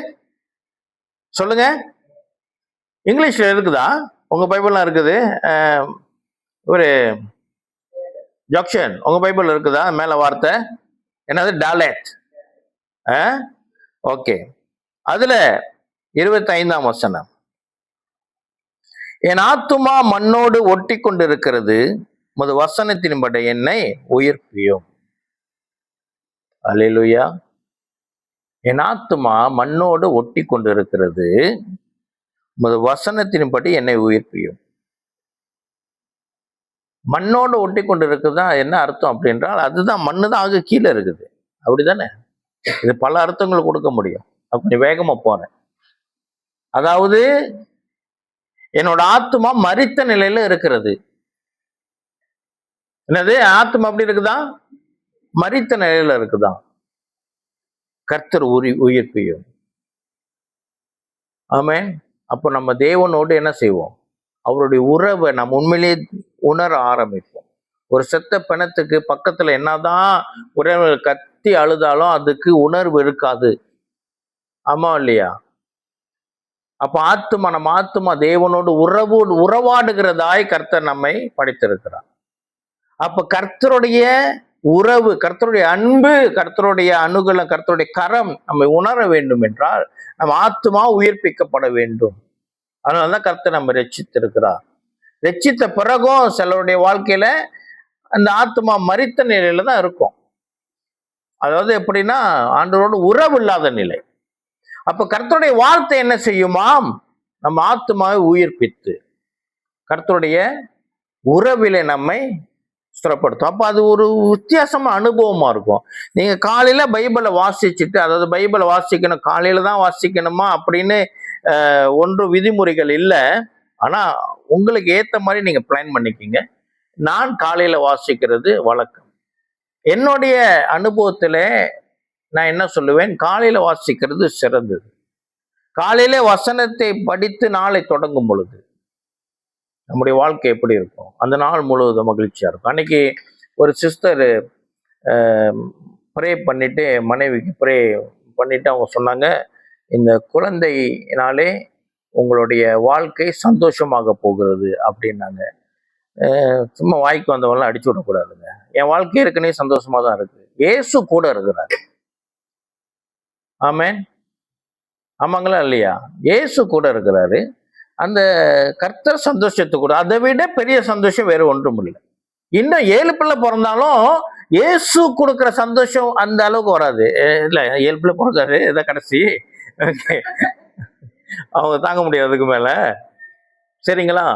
சொல்லுங்க, இங்கிலீஷ்ல இருக்குதா? உங்க பைபிள்லாம் இருக்குது. ஒரு ஜக்ஷன் உங்க பைபிள் இருக்குதா? மேல வார்த்தை என்னது, டாலெட். ஓகே. அதுல 25ஆம் வசனம், என் ஆத்துமா மண்ணோடு ஒட்டி கொண்டிருக்கிறது, உமது வசனத்தின்படி என்னை உயிர்ப்பியும். அல்லேலூயா. என் ஆத்துமா மண்ணோடு ஒட்டி கொண்டிருக்கிறது, உமது வசனத்தின்படி என்னை உயிர்ப்பியும். மண்ணோடு ஒட்டி கொண்டு இருக்குதான் என்ன அர்த்தம் அப்படின்றால், அதுதான் மண்ணு தான் ஆக கீழே இருக்குது, அப்படிதானே? இது பல அர்த்தங்கள் கொடுக்க முடியும். அப்படி வேகமா போறேன். அதாவது என்னோட ஆத்மா மரித்த நிலையில இருக்கிறது. என்னது, ஆத்மா அப்படி இருக்குதா? மரித்த நிலையில இருக்குதான். கர்த்தர் உயிர்ப்பியும். ஆமேன். அப்போ நம்ம தேவனோடு என்ன செய்வோம், அவருடைய உறவை நம்ம உண்மையிலேயே உணர ஆரம்பிப்போம். ஒரு செத்த பிணத்துக்கு பக்கத்துல என்னதான் உறவுகள் கத்தி அழுதாலும் அதுக்கு உணர்வு இருக்காது. ஆமா இல்லையா? அப்ப நம்ம ஆத்துமா தேவனோடு உறவாடுகிறதாய் கர்த்தர் நம்மை படைத்திருக்கிறார். அப்ப கர்த்தருடைய உறவு, கர்த்தருடைய அன்பு, கர்த்தருடைய அனுகூலம், கர்த்தருடைய கரம் நம்மை உணர வேண்டும் என்றால் நம்ம ஆத்துமா உயிர்ப்பிக்கப்பட வேண்டும். அதனாலதான் கர்த்தர் நம்ம ரட்சித்திருக்கிறார். ரட்சித்த பிறகும் சிலருடைய வாழ்க்கையில அந்த ஆத்மா மரித்த நிலையில தான் இருக்கும். அதாவது எப்படின்னா ஆண்டவரோடு உறவு இல்லாத நிலை. அப்ப கர்த்தருடைய வார்த்தை என்ன செய்யுமாம்? நம்ம ஆத்மாவை உயிர்ப்பித்து கர்த்தருடைய உறவிலே நம்மை ஸ்திரப்படுத்தும். அப்ப அது ஒரு வித்தியாசமா அனுபவமா இருக்கும். நீங்க காலையில பைபிளை வாசிச்சுட்டு, அதாவது பைபிளை வாசிக்கணும், காலையில தான் வாசிக்கணுமா அப்படின்னு ஒன்று விதிமுறைகள் இல்லை. ஆனா உங்களுக்கு ஏத்த மாதிரி நீங்க பிளான் பண்ணிக்கிங்க. நான் காலையில வாசிக்கிறது வழக்கம். என்னுடைய அனுபவத்துல நான் என்ன சொல்லுவேன், காலையில வாசிக்கிறது சிறந்தது. காலையில வசனத்தை படித்து நாளை தொடங்கும் பொழுது நம்முடைய வாழ்க்கை எப்படி இருக்கும், அந்த நாள் முழுவதும் மகிழ்ச்சியா இருக்கும். அன்னைக்கு ஒரு சிஸ்டர் ப்ரே பண்ணிட்டு, மனைவிக்கு ப்ரே பண்ணிட்டு அவங்க சொன்னாங்க, இந்த குழந்தையினாலே உங்களுடைய வாழ்க்கை சந்தோஷமாக போகிறது அப்படின்னாங்க. சும்மா வாய்க்கு வந்தவங்களாம் அடிச்சு விடக்கூடாதுங்க. என் வாழ்க்கை ஏற்கனவே சந்தோஷமா தான் இருக்கு. இயேசு கூட இருக்கிறார். ஆமென். ஆமாங்களா இல்லையா? இயேசு கூட இருக்கிறாரு. அந்த கர்த்தர் சந்தோஷத்து கூட, அதை விட பெரிய சந்தோஷம் வேற ஒன்றும் இல்லை. இன்னும் 7 பிள்ளை பிறந்தாலும் இயேசு கொடுக்குற சந்தோஷம் அந்த அளவுக்கு வராது. இல்லை, 7 பிள்ளை பிறந்தாரு, இதான் கடைசி. அவங்க தாங்க முடியாது அதுக்கு மேல. சரிங்களா?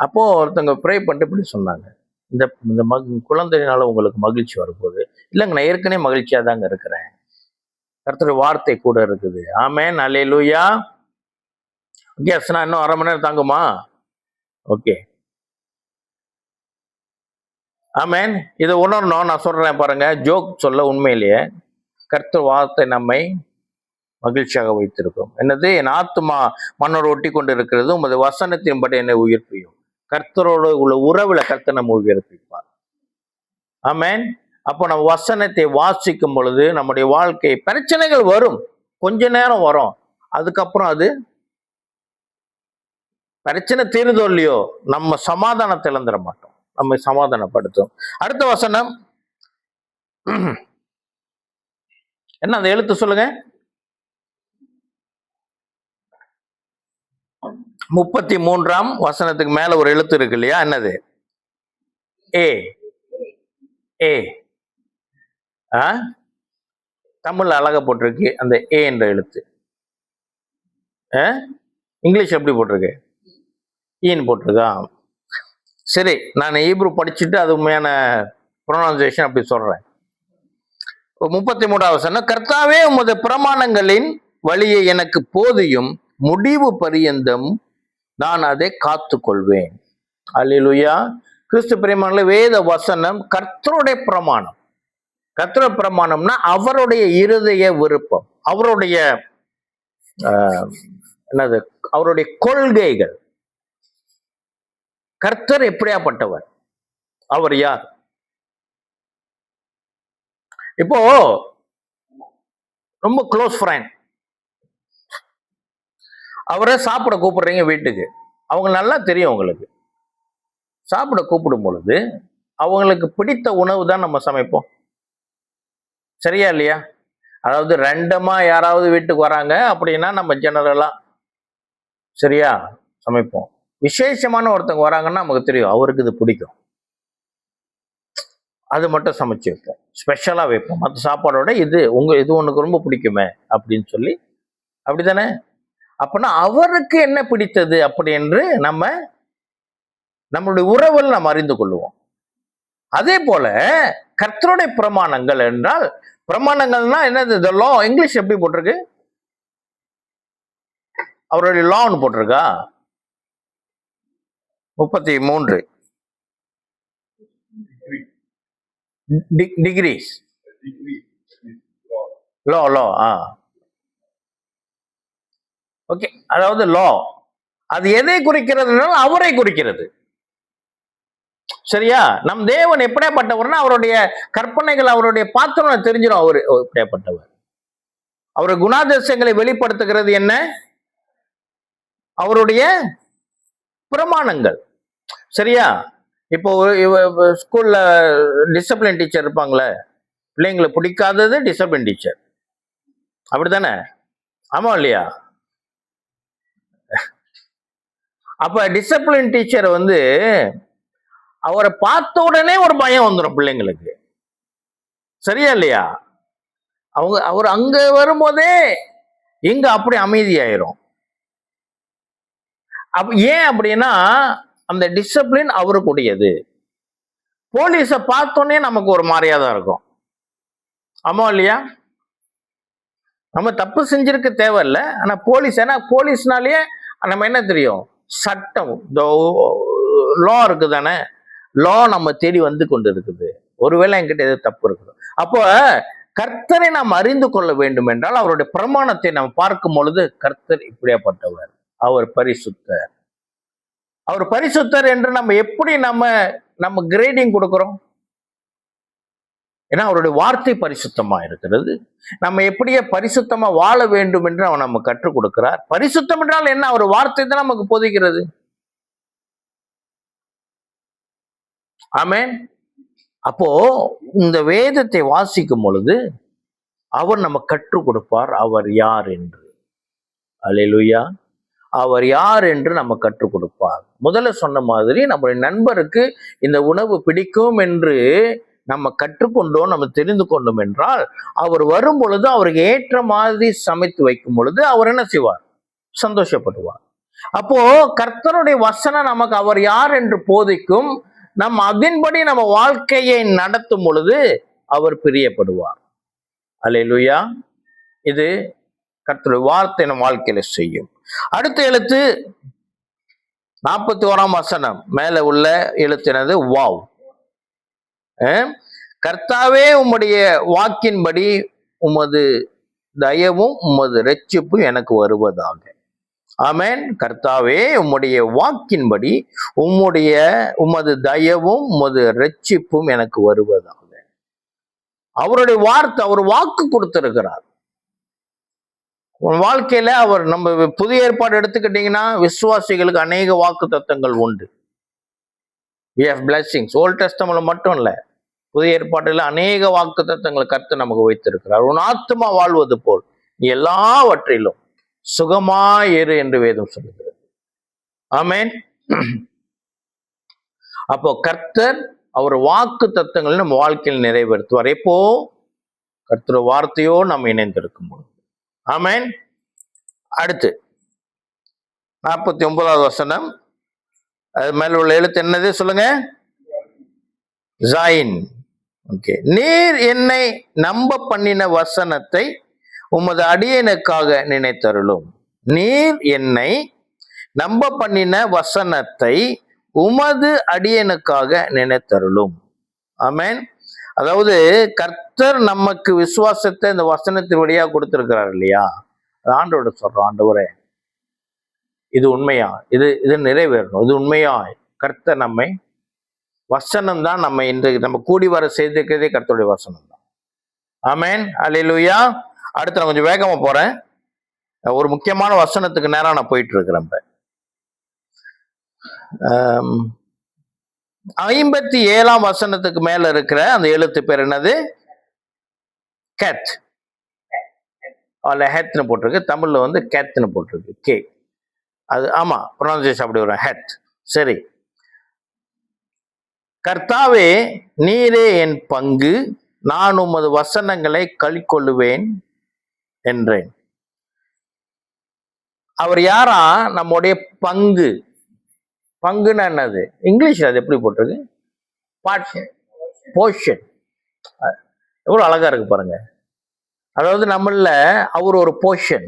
அப்போ ஒருத்தவங்க ப்ரே பண்ணிட்டு இப்படி சொன்னாங்க, இந்த இந்த குழந்தையினால உங்களுக்கு மகிழ்ச்சி வரும்போது, இல்லைங்க நான் ஏற்கனவே மகிழ்ச்சியா தாங்க இருக்கிறேன், கர்த்தருடைய வார்த்தை கூட இருக்குது. ஆமென், அல்லேலூயா. கேஸ்னா இன்னும் 1/2 மணி நேரம் தாங்குமா? ஓகே, ஆமென். இதை உணரணும். நான் சொல்றேன் பாருங்க, ஜோக் சொல்ல உண்மையிலேயே கர்த்தர் வார்த்தை நம்மை மகிழ்ச்சியாக வைத்திருக்கும். என்னது? என் ஆத்துமா மண்ணோடு ஒட்டி கொண்டு இருக்கிறது, உமது வசனத்தின்படி என்னை உயிர்ப்பியும். கர்த்தரோடு உள்ள உறவுல கர்த்தர் நம்ம உயிர்ப்பிப்பார். ஆமென். அப்போ நம்ம வசனத்தை வாசிக்கும் பொழுது நம்முடைய வாழ்க்கை, பிரச்சனைகள் வரும், கொஞ்ச நேரம் வரும், அதுக்கப்புறம் அது பிரச்சனை தீருதோ இல்லையோ, நம்ம சமாதானத்தை இழந்துட மாட்டோம், நம்மை சமாதானப்படுத்தும். அடுத்த வசனம் என்ன, அந்த எழுத்து சொல்லுங்க. 33ஆம் வசனத்துக்கு மேல ஒரு எழுத்து இருக்கு இல்லையா? என்னது? ஏ. ஏ. தமிழ் அழகா போட்டிருக்கு அந்த ஏ என்ற எழுத்து. இங்கிலீஷ் எப்படி போட்டிருக்கு? ஈன்னு போட்டிருக்கா? சரி, நான் ஹீப்ரு படிச்சுட்டு அது உண்மையான ப்ரொனவுன்சியேஷன் அப்படி சொல்றேன். 33ஆவது வசனம், கர்த்தாவே உமது பிரமாணங்களின் வழியை எனக்கு போதியும், முடிவு பரியந்தம் நான் அதை காத்து கொள்வேன். அல்லேலூயா. கிறிஸ்து பிரியமானவர்களே, வேத வசனம் கர்த்தருடைய பிரமாணம். கர்த்தருடைய பிரமாணம்னா அவருடைய இருதய விருப்பம், அவருடைய என்னது, அவருடைய கொள்கைகள். கர்த்தர் எப்படியாப்பட்டவர், அவர் யார்? இப்போ ரொம்ப க்ளோஸ் ஃப்ரெண்ட், அவரை சாப்பிட கூப்பிடுறீங்க வீட்டுக்கு, அவங்க நல்லா தெரியும் உங்களுக்கு. சாப்பிட கூப்பிடும் பொழுது அவங்களுக்கு பிடித்த உணவு தான் நம்ம சமைப்போம், சரியா இல்லையா? அதாவது ரெண்டமா யாராவது வீட்டுக்கு வராங்க அப்படின்னா நம்ம ஜெனரலா சரியா சமைப்போம். விசேஷமான ஒருத்தவங்க வராங்கன்னா நமக்கு தெரியும் அவருக்கு இது பிடிக்கும், அது மட்டும் சமைச்சு வைப்போம், ஸ்பெஷலா வைப்போம். மற்ற சாப்பாடோட இது உனக்கு ரொம்ப பிடிக்குமே அப்படின்னு சொல்லி, அப்படித்தானே? அப்படின்னா அவருக்கு என்ன பிடித்தது அப்படி என்று நம்மளுடைய உறவில் நாம் அறிந்து கொள்வோம். அதே போல கர்த்தருடைய பிரமாணங்கள் என்றால், பிரமாணங்கள்னா என்னது? தி லா. இங்கிலீஷ் எப்படி போட்டிருக்கு? அவருடைய லான்னு போட்டிருக்கா? 33 டிகிரிஸ் லா. லா. ஓகே, அதாவது லா அது எதை குறிக்கிறதுனால அவரை குறிக்கிறது, சரியா? நம் தேவன் எப்படியாப்பட்டவர்னா அவருடைய கற்பனைகள், அவருடைய பாத்திரம் தெரிஞ்சிடும், அவரு எப்படியாப்பட்டவர். அவருடைய குணாதிசயங்களை வெளிப்படுத்துகிறது என்ன? அவருடைய பிரமாணங்கள், சரியா? இப்போ ஸ்கூல்ல டிசிப்ளின் டீச்சர் இருப்பாங்களே, பிள்ளைங்களை பிடிக்காதது டிசிப்ளின் டீச்சர், அப்படித்தானே? ஆமா இல்லையா? அப்ப டிசிப்ளின் டீச்சர் வந்து அவரை பார்த்த உடனே ஒரு பயம் வந்துடும் பிள்ளைங்களுக்கு. சரியா இல்லையா? அவர் அங்க வரும்போதே இங்க அப்படி அமைதியாயிரும். ஏன் அப்படின்னா அந்த டிசிப்ளின் அவருக்குடையது. போலீஸ பார்த்தோன்னே நமக்கு ஒரு மாதிரியா தான் இருக்கும். ஆமா இல்லையா? நம்ம தப்பு செஞ்சிருக்க தேவையில்லை. ஆனா ஏன்னா போலீஸ்னாலேயே நம்ம என்ன தெரியும்? சட்டம், லா இருக்கு தானே. லா நம்ம தேடி வந்து கொண்டு இருக்குது. ஒருவேளை என்கிட்ட எது தப்பு இருக்குது. அப்போ கர்த்தரை நாம் அறிந்து கொள்ள வேண்டும் என்றால் அவருடைய பிரமாணத்தை நாம் பார்க்கும் பொழுது கர்த்தர் இப்படியாப்பட்டவர், அவர் பரிசுத்தர். அவர் பரிசுத்தர் என்று நம்ம எப்படி நம்ம கிரேடிங் கொடுக்கிறோம்? ஏன்னா அவருடைய வார்த்தை பரிசுத்தமா இருக்கிறது. நம்ம எப்படியே பரிசுத்தமா வாழ வேண்டும் என்று அவர் நம்ம கற்றுக் கொடுக்கிறார். பரிசுத்தம் என்றால் என்ன? அவர் வார்த்தை தான் நமக்கு போதிக்கிறது. ஆமென். அப்போ இந்த வேதத்தை வாசிக்கும் பொழுது அவர் நம்ம கற்றுக் கொடுப்பார் அவர் யார் என்று. அல்லேலூயா. அவர் யார் என்று நம்ம கற்றுக் கொடுப்பார். முதல்ல சொன்ன மாதிரி நம்முடைய நண்பருக்கு இந்த உணவு பிடிக்கும் என்று நம்ம கற்றுக்கொண்டோம், நம்ம தெரிந்து கொண்டோம் என்றால் அவர் வரும் பொழுது அவருக்கு ஏற்ற மாதிரி சமைத்து வைக்கும் பொழுது அவர் என்ன செய்வார்? சந்தோஷப்படுவார். அப்போ கர்த்தருடைய வசனம் நமக்கு அவர் யார் என்று போதிக்கும். நம்ம அதன்படி நம்ம வாழ்க்கையை நடத்தும் பொழுது அவர் பிரியப்படுவார். அல்லேலூயா. இது கர்த்தருடைய வார்த்தை நம் வாழ்க்கையில செய்யும். அடுத்த எழுத்து 41ஆம் வசனம் மேல உள்ள எழுத்தினது வாவ். கர்த்தாவே உம்முடைய வாக்கின்படி உமது தயவும் உமது இரட்சிப்பும் எனக்கு வருவதாக. ஆமென். கர்த்தாவே உம்முடைய வாக்கின்படி உமது தயவும் உமது இரட்சிப்பும் எனக்கு வருவதாக. அவருடைய வார்த்தை, அவர் வாக்கு கொடுத்திருக்கிறார். வாழ்க்கையில அவர், நம்ம புதிய ஏற்பாடு எடுத்துக்கிட்டீங்கன்னா விசுவாசிகளுக்கு அநேக வாக்கு தத்தங்கள் உண்டு. we have blessings. ஓல்ட் டெஸ்டமென்ட்ல மட்டும் இல்ல, புதிய ஏற்பாட்டில் அநேக வாக்கு தத்தங்களை கர்த்தர் நமக்கு வைத்திருக்கிறார். உன் ஆத்துமா வாழ்வது போல் எல்லாவற்றிலும் சுகமாயிரு என்று வேதம் சொல்லுகிறது. ஆமென். அப்போ கர்த்தர் அவர் வாக்கு தத்தங்களை நம்ம வாழ்க்கையில் நிறைவேற்றுவார். எப்போ? கர்த்தர் வார்த்தையோ நம்ம இணைந்திருக்கும் பொழுது. ஆமென். அடுத்து 49வது வசனம். அது மேல உள்ள எழுத்து என்னது சொல்லுங்க? ஜாயின். ஓகே. நீர் என்னை நம்ப பண்ணின வசனத்தை உமது அடியனுக்காக நினைத்தருளும். நீர் என்னை நம்ப பண்ணின வசனத்தை உமது அடியனுக்காக நினைத்தருளும். ஆமென். அதாவது கர்த்தர் நமக்கு விசுவாசத்தை இந்த வசனத்தின் வழியா கொடுத்திருக்கிறார் இல்லையா? ஆண்டவரோட சொல்றோம், ஆண்டவரே இது உண்மையா, இது நிறைவேறணும், இது உண்மையா. கர்த்தர் நம்மை, வசனம் தான் நம்ம இன்றைக்கு நம்ம கூடி வர செய்திருக்கிறதே கர்த்தருடைய வசனம் தான். ஆமென். அல்லேலூயா. அடுத்து நான் கொஞ்சம் வேகமா போறேன். ஒரு முக்கியமான வசனத்துக்கு நேரம் நான் போயிட்டு இருக்கிறேன். 57ஆம் வசனத்துக்கு மேல இருக்கிற அந்த எழுத்து பேர் என்னது? கேத். ஹெத்னு போட்டிருக்கு. தமிழ்ல வந்து கேத்னு போட்டிருக்கு. கே. அது ஆமா, ப்ரொனன்சியேஷன் அப்படி வரும், ஹெத். சரி. கர்த்தாவே நீரே என் பங்கு, நான் உமது வசனங்களை களிக்கொள்ளுவேன் என்றேன். அவர் யாரா? நம்முடைய பங்கு. பங்குன்னா என்னது? இங்கிலீஷ்ல அது எப்படி போட்டிருக்கு? போர்ஷன். எவ்வளவு அழகா இருக்கு பாருங்க. அதாவது நம்மள அவர் ஒரு போர்ஷன்,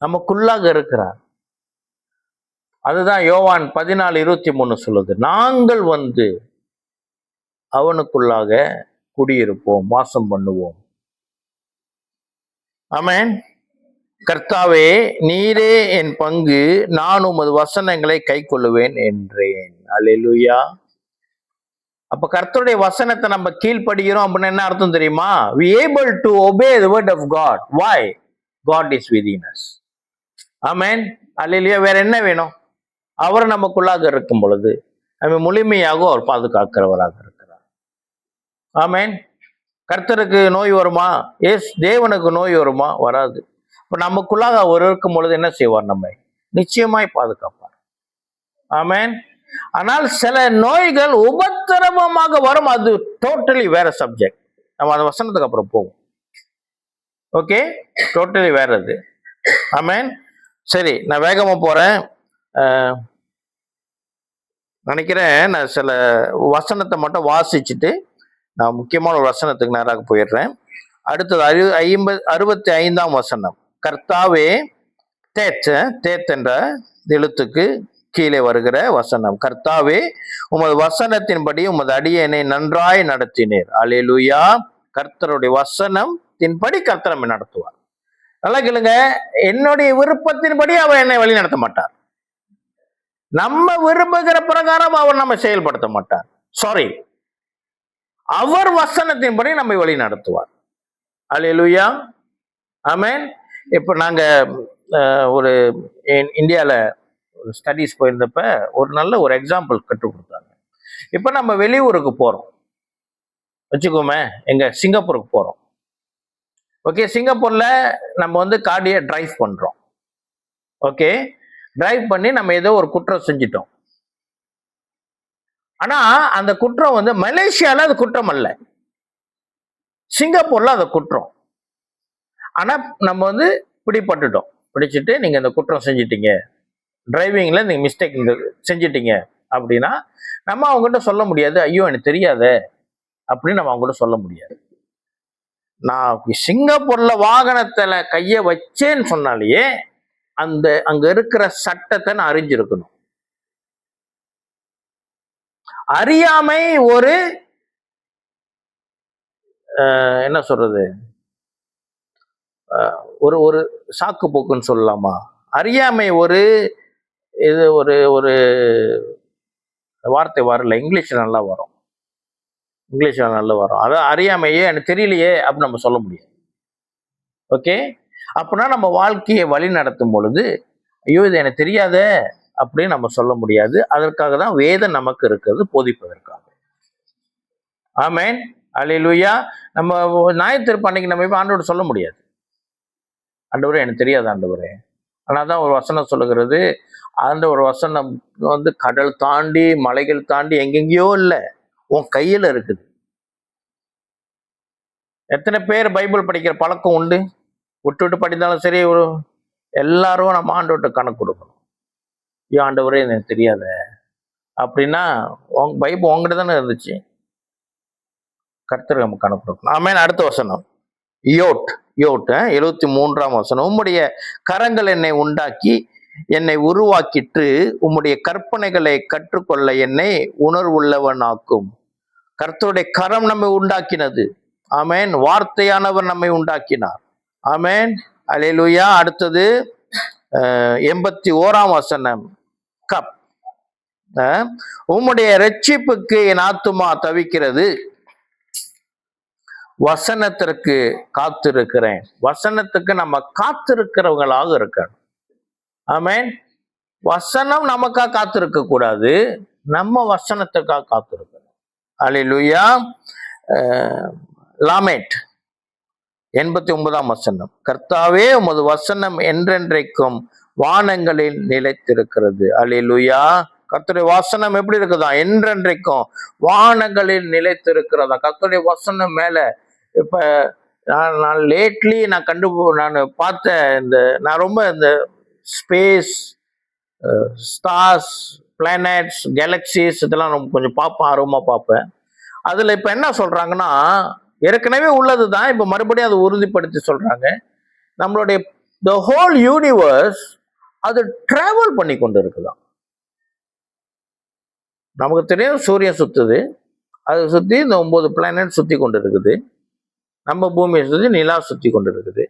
நமக்குள்ளாக இருக்கிறார். அதுதான் யோவான் 14:23 சொல்லுது, நாங்கள் வந்து அவனுக்குள்ளாக குடியிருப்போம், வாசம் பண்ணுவோம். ஆமென். கர்த்தாவே நீரே என் பங்கு, நான் உமது வசனங்களை கை கொள்ளுவேன் என்றேன். அல்லேலூயா. அப்ப கர்த்தருடைய வசனத்தை நம்ம கீழ்ப்படுகிறோம் அப்படின்னு என்ன அர்த்தம் தெரியுமா? we able to obey the word of God. why? God is within us. ஆமென். அல்லேலூயா. வேற என்ன வேணும்? அவர் நமக்குள்ளாக இருக்கும் பொழுது நம்ம முழுமையாக அவர் பாதுகாக்கிறவராக இருக்கிறார். ஆமென். கர்த்தருக்கு நோய் வருமா? எஸ். தேவனுக்கு நோய் வருமா? வராது. இப்ப நமக்குள்ளாக அவர் இருக்கும் பொழுது என்ன செய்வார்? நம்மை நிச்சயமாய் பாதுகாப்பார். ஆமென். ஆனால் சில நோய்கள் உபத்திரவமாக வரும், அது டோட்டலி வேற சப்ஜெக்ட். நம்ம அந்த வசனத்துக்கு அப்புறம் போவோம். ஓகே, டோட்டலி வேற அது. ஆமென். சரி, நான் வேகமா போறேன். நினைக்கிறேன் நான் சில வசனத்தை மட்டும் வாசிச்சுட்டு நான் முக்கியமான ஒரு வசனத்துக்கு நேராக போயிடுறேன். அடுத்தது 65ஆம் வசனம். கர்த்தாவே, தேத் என்ற எழுத்துக்கு கீழே வருகிற வசனம். கர்த்தாவே, உமது வசனத்தின்படி உமது அடியேனை நன்றாய் நடத்தினீர். அல்லேலூயா. கர்த்தருடைய வசனத்தின்படி கர்த்தர் நம்மை நடத்துவார். நல்லா கேளுங்க, என்னுடைய விருப்பத்தின்படி அவர் என்னை வழி நடத்த மாட்டார். நம்ம விரும்புகிற பிரகாரம் அவர் நம்ம செயல்படுத்த மாட்டார். சாரி, அவர் வசனத்தின்படி நம்மை வழி நடத்துவார். அல்லேலூயா. ஆமென். இப்போ நாங்க ஒரு இந்தியாவில் ஸ்டடீஸ் போயிருந்தப்ப ஒரு நல்ல ஒரு எக்ஸாம்பிள் கற்றுக் கொடுத்தாங்க. இப்போ நம்ம வெளியூருக்கு போறோம் வச்சுக்கோமே, எங்க சிங்கப்பூருக்கு போறோம். ஓகே, சிங்கப்பூர்ல நம்ம காடியை டிரைவ் பண்றோம். ஓகே, டிரைவ் பண்ணி நம்ம ஏதோ ஒரு குற்றம் செஞ்சிட்டோம். ஆனா அந்த குற்றம் மலேசியால அது குற்றம் அல்ல, சிங்கப்பூர்ல அது குற்றம். ஆனா நம்ம பிடிபட்டுட்டோம். பிடிச்சிட்டு நீங்க இந்த குற்றம் செஞ்சிட்டீங்க, டிரைவிங்ல நீங்க மிஸ்டேக் செஞ்சிட்டீங்க அப்படின்னா நம்ம அவங்ககிட்ட சொல்ல முடியாது, ஐயோ எனக்கு தெரியாத அப்படின்னு நம்ம அவங்ககிட்ட சொல்ல முடியாது. நான் சிங்கப்பூர்ல வாகனத்துல கைய வச்சேன்னு சொன்னாலேயே அங்க இருக்கிற சட்டத்தை நான் அறிஞ்சிருக்கணும். அறியாமை ஒரு என்ன சொல்றது, ஒரு சாக்கு போக்குன்னு சொல்லலாமா? அறியாமை ஒரு இது ஒரு ஒரு வார்த்தை வரல, இங்கிலீஷ்ல நல்லா வரும். அதான் அறியாமையே எனக்கு தெரியலையே அப்படின்னு நம்ம சொல்ல முடியாது. ஓகே, அப்படின்னா நம்ம வாழ்க்கையை வழி நடத்தும் பொழுது ஐயோ இது எனக்கு தெரியாத அப்படின்னு நம்ம சொல்ல முடியாது. அதற்காக தான் வேதம் நமக்கு இருக்கிறது, போதிப்பதற்காக. ஆமென். அல்லேலூயா. நம்ம ஞாயிற்றுப்பன்னைக்கு நம்ம இப்ப ஆண்டவரோட சொல்ல முடியாது, ஆண்டவரே எனக்கு தெரியாது ஆண்டவரே. ஆனால் தான் ஒரு வசனம் சொல்லுகிறது, அந்த ஒரு வசனம் கடல் தாண்டி மலைகள் தாண்டி எங்கெங்கயோ இல்லை, உன் கையில இருக்குது. எத்தனை பேர் பைபிள் படிக்கிற பழக்கம் உண்டு? விட்டு படித்தாலும் சரி, எல்லாரும் நம்ம ஆண்டவர்கிட்ட கணக்கு கொடுக்கணும். ஐயோ ஆண்டவரே எனக்கு தெரியாத அப்படின்னா பைபிள் உங்ககிட்ட தானே இருந்துச்சு, கர்த்தர் நம்ம கணக்கு கொடுக்கணும். ஆமென். அடுத்த வசனம் யோட் 73ஆம் வசனம். உம்முடைய கரங்கள் என்னை உண்டாக்கி என்னை உருவாக்கிட்டு உம்முடைய கற்பனைகளை கற்றுக்கொள்ள என்னை உணர்வுள்ளவன் ஆக்கும். கர்த்தருடைய கரம் நம்மை உண்டாக்கினது. ஆமென். வார்த்தையானவர் நம்மை உண்டாக்கினார். ஆமென். அல்லேலூயா. அடுத்தது 81ஆம் வசனம். கப். உம்முடைய ரட்சிப்புக்கு என் ஆத்துமா தவிக்கிறது, வசனத்திற்கு காத்திருக்கிறேன். வசனத்துக்கு நம்ம காத்திருக்கிறவங்களாக இருக்கணும். ஆமென். வசனம் நமக்காக காத்திருக்க கூடாது, நம்ம வசனத்துக்காக காத்திருக்கணும். அல்லேலூயா. லாமேட் 89ஆம் வசனம். கர்த்தாவே, உமது வசனம் என்றென்றைக்கும் வானங்களில் நிலைத்திருக்கிறது. அல்லேலூயா. கர்த்தருடைய வசனம் எப்படி இருக்குதா? என்றென்றைக்கும் வானங்களில் நிலைத்திருக்கிறதா. கர்த்தருடைய வசனம் மேல இப்ப நான் லேட்லி நான் பார்த்த நான் ரொம்ப இந்த ஸ்பேஸ், ஸ்டார்ஸ், பிளானட்ஸ், கேலக்சிஸ் இதெல்லாம் ரொம்ப கொஞ்சம் பார்ப்பேன், ஆர்வமா பார்ப்பேன். அதுல இப்ப என்ன சொல்றாங்கன்னா, ஏற்கனவே உள்ளதுதான் இப்ப மறுபடியும் அதை உறுதிப்படுத்தி சொல்றாங்க. நம்மளுடைய the whole universe அது டிராவல் பண்ணி கொண்டு இருக்குதான். நமக்கு தெரியும் சூரியன் சுத்துது, அதை சுத்தி இந்த 9 பிளானட் சுத்தி கொண்டு இருக்குது, நம்ம பூமியை சுத்தி நிலா சுத்தி கொண்டு இருக்குது.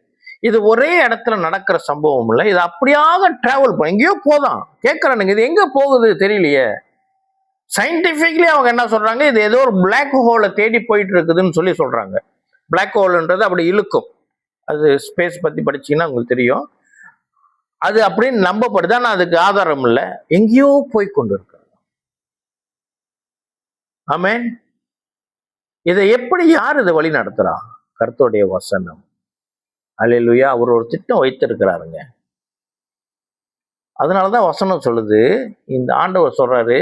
இது ஒரே இடத்துல நடக்கிற சம்பவம் இல்லை, இது அப்படியாக டிராவல் பண்ண எங்கேயோ போதான். கேட்கறானுங்க, இது எங்க போகுது தெரியலையே. சயின்டிபிக்லி அவங்க என்ன சொல்றாங்க, இது ஏதோ ஒரு பிளாக் ஹோலை தேடி போயிட்டு இருக்குதுன்னு சொல்றாங்க. பிளாக் ஹோல்ன்றது அப்படி இழுக்கும், அது ஸ்பேஸ் பத்தி படிச்சீங்கன்னா உங்களுக்கு தெரியும். அது அப்படின்னு நம்பப்படுது, ஆனா அதுக்கு ஆதாரம் இல்லை, எங்கேயோ போய் கொண்டு இருக்கு. ஆமென். இதை எப்படி யார் இதை வழி நடத்துறா? கர்த்தருடைய வசனம். அல்லேலூயா. அவர் ஒரு திட்டம் வைத்திருக்கிறாருங்க. அதனாலதான் வசனம் சொல்லுது, இந்த ஆண்டவர் சொல்றாரு,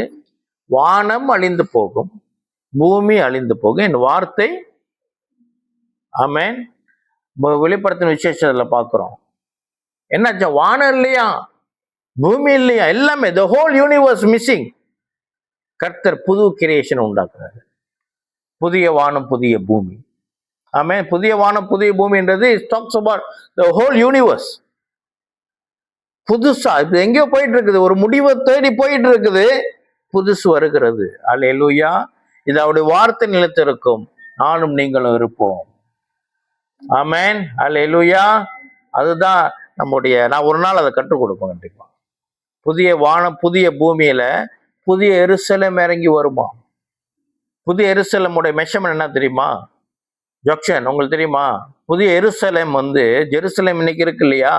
வானம் அழிந்து போகும், பூமி அழிந்து போகும், என் வார்த்தை. ஆமென். வெளிப்படுத்தின விசேஷத்துல பார்க்கிறோம். என்னாச்சா? வானம் இல்லையா, பூமி இல்லையா, எல்லாமே, the whole universe missing. கர்த்தர் புது கிரியேஷன் உண்டாக்குறாரு. புதிய வானம் புதிய பூமி. ஆமென். புதிய வானம் புதிய பூமின்றது talks about the whole universe. புதுசா இது எங்கேயோ போயிட்டு இருக்குது, ஒரு முடிவை தேடி போயிட்டு இருக்குது, புதுசு வருகிறது. அல்லேலூயா. இது அவருடைய வார்த்தை நிலைத்திருக்கும், நானும் நீங்களும் இருப்போம். ஆமென். அல்லேலூயா. அதுதான் நம்முடைய, நான் ஒரு நாள் அதை கற்றுக் கொடுப்பேன் கண்டிப்பா. புதிய வானம் புதிய பூமியில புதிய எருசலேம் இறங்கி வருமா? புதிய எருசலேமுடைய மெஷர்மென்ட் என்ன தெரியுமா? ஜக்ஷன் உங்களுக்கு தெரியுமா? புதிய எருசலேம் ஜெருசலேம் இன்னைக்கு இருக்கு இல்லையா,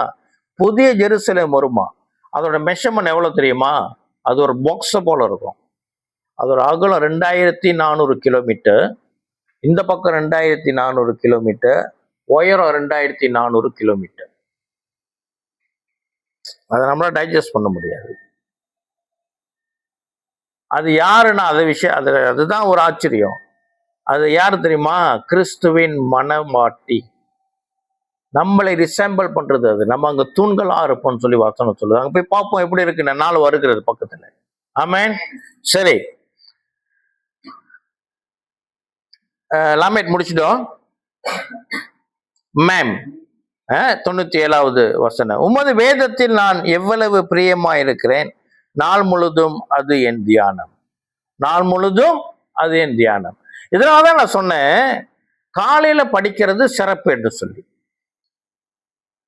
புதிய ஜெருசலேம் வருமா? அதோட மெஷர்மென்ட் எவ்வளவு தெரியுமா? அது ஒரு பாக்ஸ போல இருக்கும். அதோட அகலம் 2400 கிலோமீட்டர், இந்த பக்கம் 2400 கிலோமீட்டர், உயரம் 2400 கிலோமீட்டர். அதை நம்மளால டைஜஸ்ட் பண்ண முடியாது. அது யாருன்னா அது விஷயம், அதுதான் ஒரு ஆச்சரியம். அது யாரு தெரியுமா? கிறிஸ்துவின் மனமாட்டி, நம்மளை ரிசம்பிள் பண்றது. அது நம்ம அங்க தூண்களா இருப்போம்னு சொல்லி வசனம் சொல்லுது. அங்க போய் பார்ப்போம் எப்படி இருக்கு, நாள் வருகிறது பக்கத்துல. ஆமென். சரி, லாமேட் முடிச்சிட்டோம். மேம் 97வது வசனம், உமது வேதத்தில் நான் எவ்வளவு பிரியமாயிருக்கிறேன், நாள் முழுதும் அது என் தியானம். நாள் முழுதும் அது என் தியானம். இதனாலதான் நான் சொன்னேன், காலையில படிக்கிறது சிறப்பு என்று சொல்லி.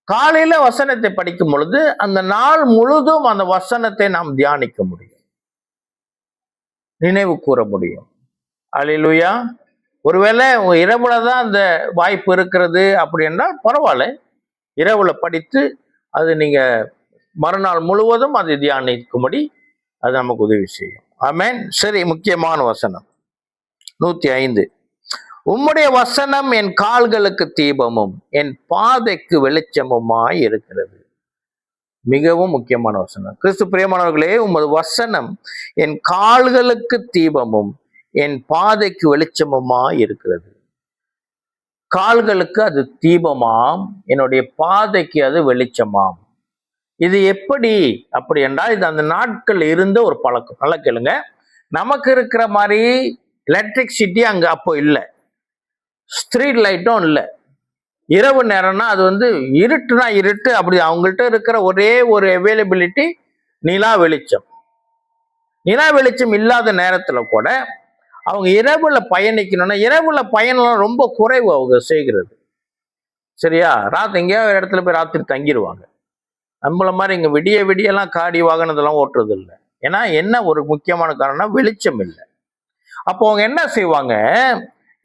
காலையில வசனத்தை படிக்கும் பொழுது அந்த நாள் முழுதும் அந்த வசனத்தை நாம் தியானிக்க முடியும், நினைவு கூற முடியும். அல்லேலூயா. ஒருவேளை இரவுல தான் அந்த வாய்ப்பு இருக்கிறது அப்படி என்றால் பரவாயில்ல, இரவுல படித்து அது நீங்க மறுநாள் முழுவதும் அதை தியானிக்கும்படி அது நமக்கு உதவி செய்யும். ஆமென். சரி, முக்கியமான வசனம் 105, உம்முடைய வசனம் என் கால்களுக்கு தீபமும் என் பாதைக்கு வெளிச்சமுமாய் இருக்கிறது. மிகவும் முக்கியமான வசனம். கிறிஸ்து பிரியமானவர்களே, உமது வசனம் என் கால்களுக்கு தீபமும் என் பாதைக்கு வெளிச்சமுமாய் இருக்கிறது. கால்களுக்கு அது தீபமாம், என்னுடைய பாதைக்கு அது வெளிச்சமாம். இது எப்படி அப்படி என்றால், இது அந்த நாட்கள் இருந்த ஒரு பழக்கம். நல்லா கேளுங்க. நமக்கு இருக்கிற மாதிரி எலக்ட்ரிசிட்டி அங்க அப்போ இல்லை, ஸ்ட்ரீட் லைட்டும் இல்லை. இரவு நேரம்னா அது இருட்டுனா இருட்டு. அப்படி அவங்கள்ட்ட இருக்கிற ஒரே ஒரு அவைலபிலிட்டி நிலா வெளிச்சம். நிலா வெளிச்சம் இல்லாத நேரத்துல கூட அவங்க இரவுல பயணிக்கணும்னா, இரவுல பயணம் ரொம்ப குறைவு அவங்க செய்கிறது. சரியா? எங்கேயாவது ஒரு இடத்துல போய் ராத்திரி தங்கிடுவாங்க. நம்மள மாதிரி இங்க விடிய விடியெல்லாம் காடி வாகனத்தெல்லாம் ஓட்டுறது இல்லை. ஏன்னா என்ன ஒரு முக்கியமான காரணம், வெளிச்சம் இல்லை. அப்போ அவங்க என்ன செய்வாங்க,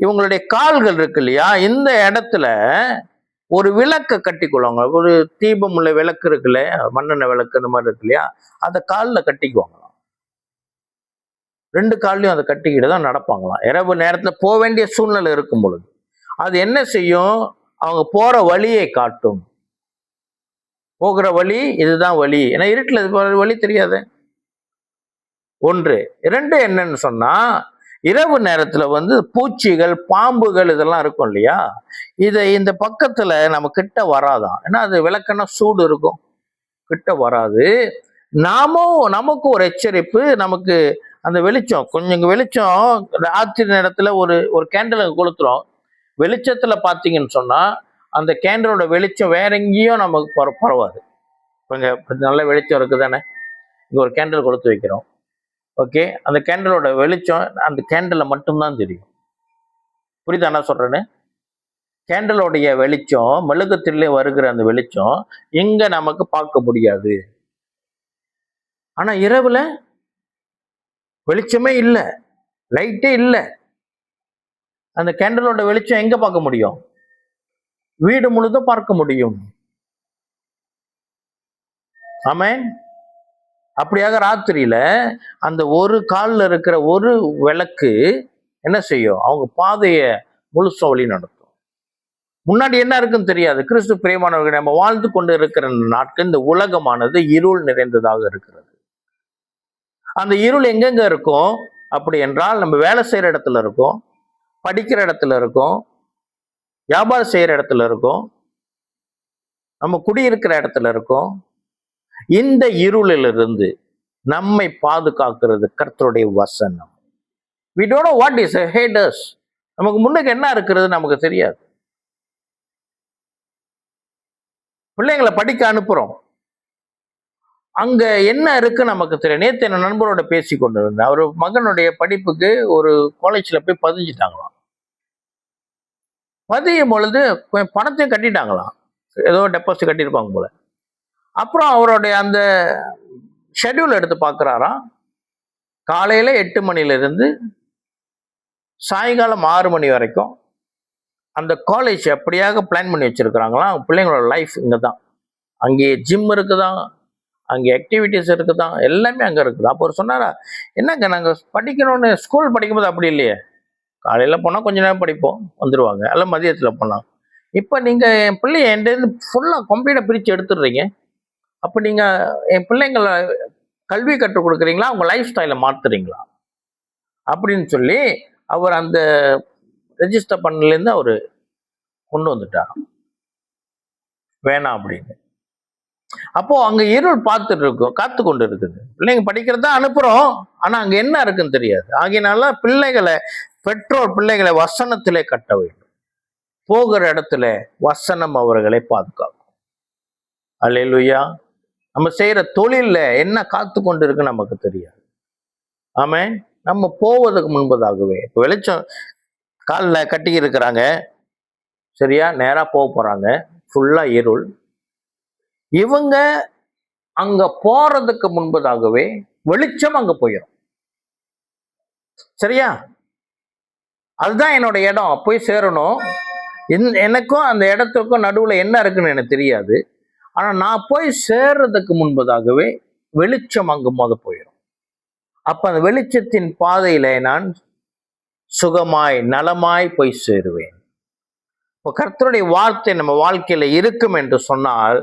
இவங்களுடைய கால்கள் இருக்கு இல்லையா, இந்த இடத்துல ஒரு விளக்கை கட்டி கொள்வாங்க. ஒரு தீபம் உள்ள விளக்கு இருக்குல்ல, மண்ணெண்ணெய் விளக்கு இந்த மாதிரி இருக்கு இல்லையா, அதை காலில் கட்டிக்குவாங்களாம். 2 கால்லையும் அதை கட்டிக்கிட்டு தான் நடப்பாங்களாம். இரவு நேரத்துல போக வேண்டிய சூழ்நிலை இருக்கும் பொழுது அது என்ன செய்யும், அவங்க போற வழியை காட்டும். போகிற வழி இதுதான் வழி. ஏன்னா இருட்டுல வழி தெரியாது. 1. 2 என்னன்னு சொன்னா, இரவு நேரத்துல பூச்சிகள் பாம்புகள் இதெல்லாம் இருக்கும் இல்லையா, இந்த பக்கத்துல நம்ம கிட்ட வராதான். ஏன்னா அது விளக்கெண்ணா சூடு இருக்கும், கிட்ட வராது. நமக்கு ஒரு எச்சரிப்பு. நமக்கு அந்த வெளிச்சம், கொஞ்சம் வெளிச்சம் ராத்திரி நேரத்துல ஒரு கேண்டில் கொளுத்துறோம். வெளிச்சத்துல பாத்தீங்கன்னு சொன்னா அந்த கேண்டலோட வெளிச்சம் வேற எங்கேயும் நமக்கு பரவாது. கொஞ்சம் நல்ல வெளிச்சம் இருக்கு தானே, இங்க ஒரு கேண்டில் கொளுத்து வைக்கிறோம். ஓகே, அந்த கேண்டலோட வெளிச்சம் அந்த கேண்டலை மட்டும்தான் தெரியும். புரியுதா என்ன சொல்றேன்னு? கேண்டலோடைய வெளிச்சம், மெழுகுத்திலே வருகிற அந்த வெளிச்சம் இங்க நமக்கு பார்க்க முடியாது. ஆனா இரவுல வெளிச்சமே இல்லை, லைட்டே இல்லை. அந்த கேண்டலோட வெளிச்சம் எங்க பார்க்க முடியும்? வீடு முழுதும் பார்க்க முடியும். ஆமென். அப்படியாக ராத்திரியில அந்த ஒரு காலில் இருக்கிற ஒரு விளக்கு என்ன செய்யும், அவங்க பாதைய முழுச வழி நடத்தும். முன்னாடி என்ன இருக்குன்னு தெரியாது. கிறிஸ்து பிரியமானவர்கள், நம்ம வாழ்ந்து கொண்டு இருக்கிற நாட்கள் இந்த உலகமானது இருள் நிறைந்ததாக இருக்கிறது. அந்த இருள் எங்கெங்க இருக்கும் அப்படி என்றால், நம்ம வேலை செய்யற இடத்துல இருக்கும், படிக்கிற இடத்துல இருக்கும், வியாபாரம் செய்யற இடத்துல இருக்கும், நம்ம குடியிருக்கிற இடத்துல இருக்கும். இந்த இருளிலிருந்து நம்மை பாதுகாக்கிறது கர்த்தருடைய வசனம். We don't know what is ahead us. நமக்கு முன்னுக்கு என்ன இருக்கிறது நமக்கு தெரியாது. பிள்ளைங்களை படிக்க அனுப்புறோம், அங்க என்ன இருக்கு நமக்கு தெரியும். நேற்று என் நண்பரோட பேசி கொண்டு இருந்தேன். அவர் மகனுடைய படிப்புக்கு ஒரு காலேஜ்ல போய் பதிஞ்சிட்டாங்களாம். பதியும் பொழுது பணத்தையும் கட்டிட்டாங்களாம், ஏதோ டெபாசிட் கட்டியிருப்பாங்க போல. அப்புறம் அவருடைய அந்த ஷெட்யூல் எடுத்து பார்க்குறாராம். காலையில் 8 மணிலிருந்து சாயங்காலம் 6 மணி வரைக்கும் அந்த காலேஜ் எப்படியாக பிளான் பண்ணி வச்சுருக்கிறாங்களாம். பிள்ளைங்களோட லைஃப் இங்கே தான், அங்கே ஜிம் இருக்குதான், அங்கே ஆக்டிவிட்டீஸ் இருக்குதான், எல்லாமே அங்கே இருக்குது. அப்போ அவர் சொன்னாரா, என்னங்க நாங்கள் படிக்கணும்னு ஸ்கூல் படிக்கும்போது அப்படி இல்லையே, காலையில் போனால் கொஞ்ச நேரம் படிப்போம் வந்துடுவாங்க, எல்லாம் மதியத்தில் போனால். இப்போ நீங்கள் என் பிள்ளைய என்கிட்ட ஃபுல்லாக கம்ப்ளீட்டாக பிரித்து எடுத்துடுறீங்க. அப்போ நீங்கள் என் பிள்ளைங்களை கல்வி கற்றுக் கொடுக்குறீங்களா, அவங்க லைஃப் ஸ்டைலை மாற்றுறீங்களா அப்படின்னு சொல்லி அவர் அந்த ரெஜிஸ்டர் பண்ணலேருந்து அவர் கொண்டு வந்துட்டார், வேணாம் அப்படின்னு. அப்போ அங்க இருள் பார்த்துட்டு இருக்கும், காத்து கொண்டு இருக்குது. பிள்ளைங்க படிக்கிறதா அனுப்புறோம், ஆனா அங்க என்ன இருக்குன்னு தெரியாது. ஆகியனால பெற்றோர் பிள்ளைகளை வசனத்திலே கட்ட வேண்டும். போகிற இடத்துல வசனம் அவர்களை பாதுகாக்கும். அல்லேலூயா. நம்ம செய்யற தொழில்ல என்ன காத்து கொண்டு இருக்கு நமக்கு தெரியாது. ஆமென். நம்ம போவதற்கு முன்பதாகவே இப்போ வெளிச்சம் காலில் கட்டி இருக்கிறாங்க, சரியா, நேரா போக போறாங்க, ஃபுல்லா இருள். இவங்க அங்க போறதுக்கு முன்பதாகவே வெளிச்சம் அங்க போயிடும். சரியா, அதுதான் என்னோட இடம், போய் சேரணும். எனக்கும் அந்த இடத்துக்கும் நடுவுல என்ன இருக்குன்னு எனக்கு தெரியாது. ஆனா நான் போய் சேர்றதுக்கு முன்பதாகவே வெளிச்சம் அங்கு போயிடும். அப்ப அந்த வெளிச்சத்தின் பாதையில நான் சுகமாய் நலமாய் போய் சேருவேன். இப்போ கர்த்தருடைய வார்த்தை நம்ம வாழ்க்கையில இருக்கும் என்று சொன்னால்,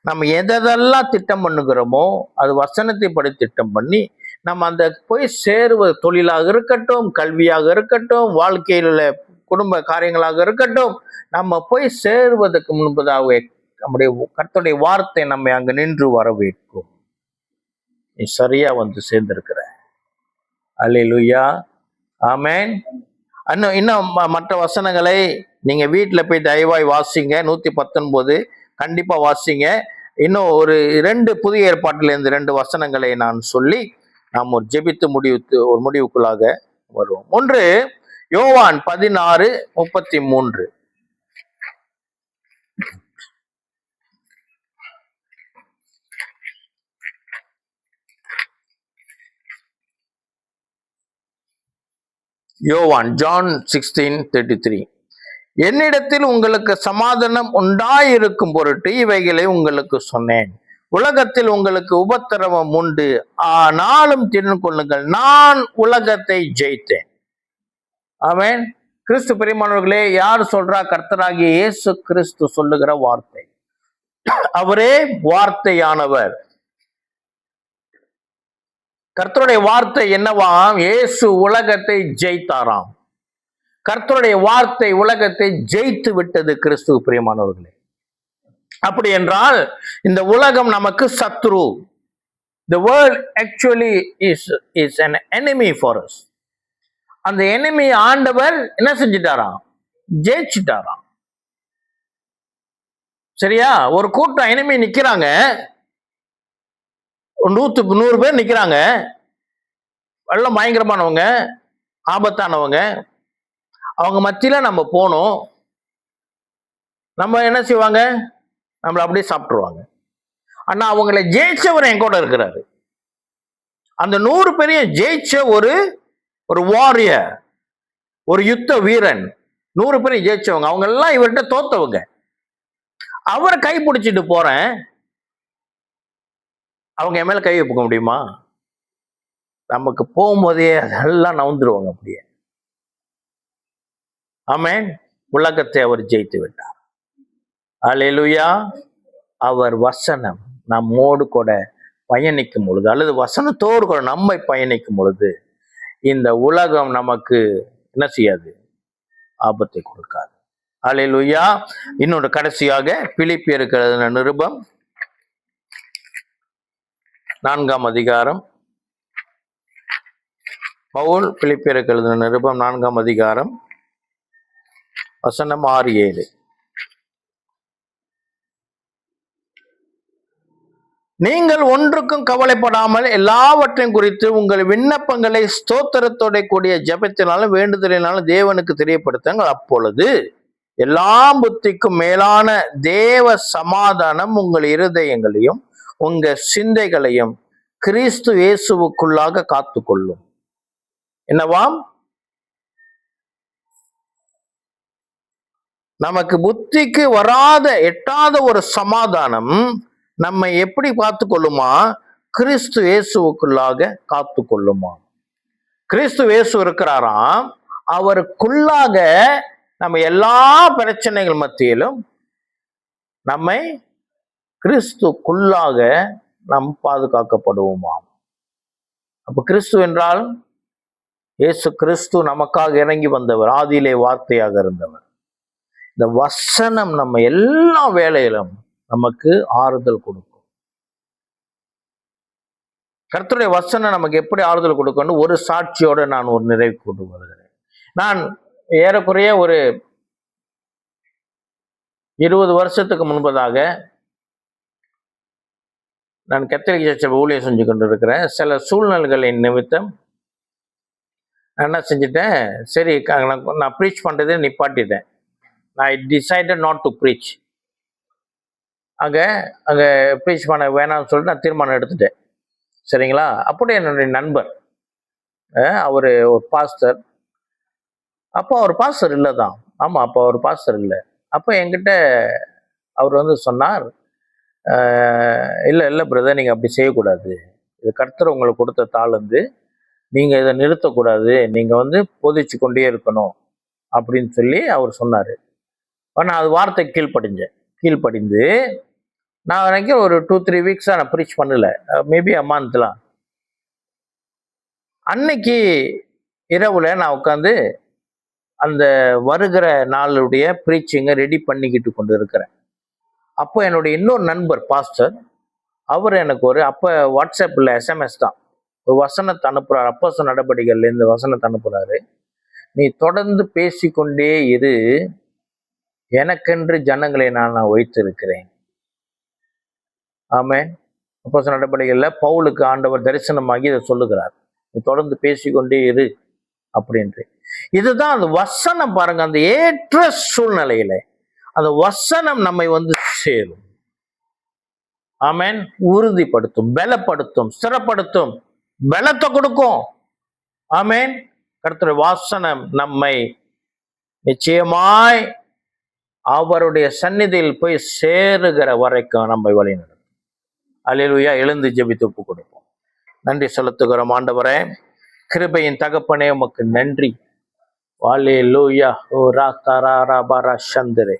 நம்ம எதெல்லாம் திட்டம் பண்ணுகிறோமோ அது வசனத்தை படி திட்டம் பண்ணி நம்ம அந்த போய் சேருவது, தொழிலாக இருக்கட்டும், கல்வியாக இருக்கட்டும், வாழ்க்கையில் உள்ள குடும்ப காரியங்களாக இருக்கட்டும், நம்ம போய் சேருவதற்கு முன்பதாக நம்முடைய கர்த்தருடைய வார்த்தை நம்மை அங்கு நின்று வரவேற்கும். நீ சரியா வந்து சேர்ந்திருக்கிற. அல்லேலூயா. ஆமென். இன்னும் மற்ற வசனங்களை நீங்க வீட்டில் போய் தயவாய் வாசிங்க. 119 கண்டிப்பா வாசிங்க. இன்னும் ஒரு 2 புதிய ஏற்பாட்டிலிருந்து 2 வசனங்களை நான் சொல்லி நாம் ஒரு ஜெபித்து ஒரு முடிவுக்குள்ளாக வருவோம். ஒன்று யோவான் 16:33. யோவான், John 16:33. என்னிடத்தில் உங்களுக்கு சமாதானம் உண்டாயிருக்கும் பொருட்டு இவைகளை உங்களுக்கு சொன்னேன். உலகத்தில் உங்களுக்கு உபத்திரவம் உண்டு, ஆனாலும் திடன் கொள்ளுங்கள், நான் உலகத்தை ஜெயித்தேன். ஆமென். கிறிஸ்து பிரியமானவர்களே, யார் சொல்றா? கர்த்தராகிய இயேசு கிறிஸ்து சொல்லுகிற வார்த்தை. அவரே வார்த்தையானவர். கர்த்தருடைய வார்த்தை என்னவாம்? இயேசு உலகத்தை ஜெயித்தாராம். கர்த்தருடைய வார்த்தை உலகத்தை ஜெயித்து விட்டது. கிறிஸ்து பிரியமானவர்களே, அப்படி என்றால் இந்த உலகம் நமக்கு சத்ரு. The world actually is an enemy for us. அந்த enemy ஆண்டவர் என்ன செஞ்சிட்டாராம்? ஜெயிச்சிட்டாராம். சரியா? ஒரு கூட்டம் enemy நிக்கிறாங்க, 100 பேர் நிக்கிறாங்க, எல்லாம் பயங்கரமானவங்க, ஆபத்தானவங்க. அவங்க மத்தியில நம்ம போனோம், நம்ம என்ன செய்வாங்க? நம்மளை அப்படியே சாப்பிட்டுருவாங்க. ஆனா அவங்களை ஜெயிச்சவர் என் கூட இருக்கிறாரு. அந்த 100 பேரையும் ஜெயிச்ச ஒரு வாரியர், ஒரு யுத்த வீரன், 100 பேரையும் ஜெயிச்சவங்க. அவங்க எல்லாம் இவர்கிட்ட தோத்தவங்க. அவரை கை பிடிச்சிட்டு போறேன், அவங்க என் மேல கை வைக்க முடியுமா? நமக்கு போகும்போதே அதெல்லாம் நவுந்துருவாங்க அப்படியே. ஆமென். உலகத்தை அவர் ஜெயித்து விட்டார். அல்லேலூயா. அவர் வசனம் நம்மோடு கூட பயணிக்கும் பொழுது, அல்லது வசனத்தோடு கூட நம்மை பயணிக்கும் பொழுது, இந்த உலகம் நமக்கு என்ன செய்யாது? ஆபத்தை கொடுக்காது. அல்லேலூயா. இன்னொரு கடைசியாக பிலிப்பியருக்கு எழுதின நிருபம் 4ஆம் அதிகாரம். பவுல் பிலிப்பியருக்கு எழுதின நிருபம் 4ஆம் அதிகாரம் வசனம் 6-7. நீங்கள் ஒன்றுக்கும் கவலைப்படாமல் எல்லாவற்றையும் குறித்து உங்கள் விண்ணப்பங்களை ஸ்தோத்திரத்தோட கூடிய ஜெபத்தினாலும் வேண்டுதலினாலும் தேவனுக்கு தெரியப்படுத்துங்கள். அப்பொழுது எல்லா புத்திக்கும் மேலான தேவ சமாதானம் உங்கள் இருதயங்களையும் உங்க சிந்தைகளையும் கிறிஸ்து இயேசுவுக்குள்ளாக காத்துக்கொள்ளும். என்னவாம்? நமக்கு புத்திக்கு வராத எட்டாத ஒரு சமாதானம் நம்மை எப்படி காத்து கொள்ளுமா? கிறிஸ்து இயேசுவுக்குள்ளாக காத்து கொள்ளுமா? கிறிஸ்து இயேசு இருக்கிறாராம், அவருக்குள்ளாக நம்ம எல்லா பிரச்சனைகள் மத்தியிலும் நம்மை கிறிஸ்துக்குள்ளாக நாம் பாதுகாக்கப்படுவோமாம். அப்ப கிறிஸ்து என்றால் இயேசு கிறிஸ்து நமக்காக இறங்கி வந்தவர், ஆதியிலே வார்த்தையாக இருந்தவர். இந்த வசனம் நம்ம எல்லா வேலையிலும் நமக்கு ஆறுதல் கொடுக்கும். கர்த்தருடைய வசனம் நமக்கு எப்படி ஆறுதல் கொடுக்கணும்? ஒரு சாட்சியோட நான் ஒரு நிறைவு கொண்டு வருகிறேன். நான் ஏறக்குறைய ஒரு 20 வருஷத்துக்கு முன்பதாக நான் கத்தோலிக்க சர்ச்சை ஊழியம் செஞ்சு கொண்டு இருக்கிறேன். சில சூழ்நிலைகளின் நிமித்தம் நான் என்ன செஞ்சுட்டேன், சரி நான் ப்ரீச் பண்ணுறதே நிப்பாட்டிட்டேன். நான் டிசைடட் நாட் டு ப்ரீச். அங்கே ப்ரீச் பண்ண வேணாம்னு சொல்லிட்டு நான் தீர்மானம் எடுத்துட்டேன். சரிங்களா? அப்படி என்னுடைய நண்பர், அவர் ஒரு பாஸ்டர். அப்போ அவர் பாஸ்டர் இல்லை தான். ஆமாம், அப்போ அவர் பாஸ்டர் இல்லை. அப்போ என்கிட்ட அவர் சொன்னார், இல்லை பிரதர், நீங்கள் அப்படி செய்யக்கூடாது. இது கர்த்தர் உங்களுக்கு கொடுத்த தாளந்து, நீங்கள் இதை நிறுத்தக்கூடாது, நீங்கள் போதிச்சு கொண்டே இருக்கணும் அப்படின்னு சொல்லி அவர் சொன்னார். நான் அது வார்த்தை கீழ்ப்படிந்து நான் வரைக்கும் ஒரு 2-3 வீக்ஸாக நான் ப்ரீச் பண்ணல, மேபி அம்மாந்தலாம். அன்னைக்கு இரவுல நான் உட்காந்து அந்த வருகிற நாளுடைய ப்ரீச்சிங்கை ரெடி பண்ணிக்கிட்டு கொண்டு இருக்கிறேன். அப்போ என்னுடைய இன்னொரு நண்பர் பாஸ்டர், அவர் எனக்கு அப்போ வாட்ஸ்அப்பில் SMS தான் ஒரு வசனத்தை அனுப்புகிறார். அப்போஸ்தலர் நடபடிகள்லேருந்து வசனத்தை அனுப்புகிறாரு. நீ தொடர்ந்து பேசிக்கொண்டே இரு, எனக்கென்று ஜனங்களை நான் வைத்திருக்கிறேன். ஆமென். அப்போஸ்தலர் நடபடிகளில் பவுலுக்கு ஆண்டவர் தரிசனமாகி இதை சொல்லுகிறார், நீ தொடர்ந்து பேசிக்கொண்டே இரு அப்படின்ட்டு. இதுதான் அந்த வசனம். பாருங்க, அந்த ஏற்ற சூழ்நிலையில அந்த வசனம் நம்மை சேரும். ஆமென். உறுதிப்படுத்தும், பலப்படுத்தும், ஸ்திரப்படுத்தும், பலத்தை கொடுக்கும். ஆமென். கர்த்தருடைய வசனம் நம்மை நிச்சயமாய் அவருடைய சந்நிதியில் போய் சேருகிற வரைக்கும் நம்மை வழிநடத்தும். அல்லேலூயா. எழுந்து ஜெபித்து ஒப்பு கொடுப்போம். நன்றி செலுத்துகிறோம் ஆண்டவரே, கிருபையின் தகப்பனே, உமக்கு நன்றி. அல்லேலூயா. ஓ ராரா சந்திரே,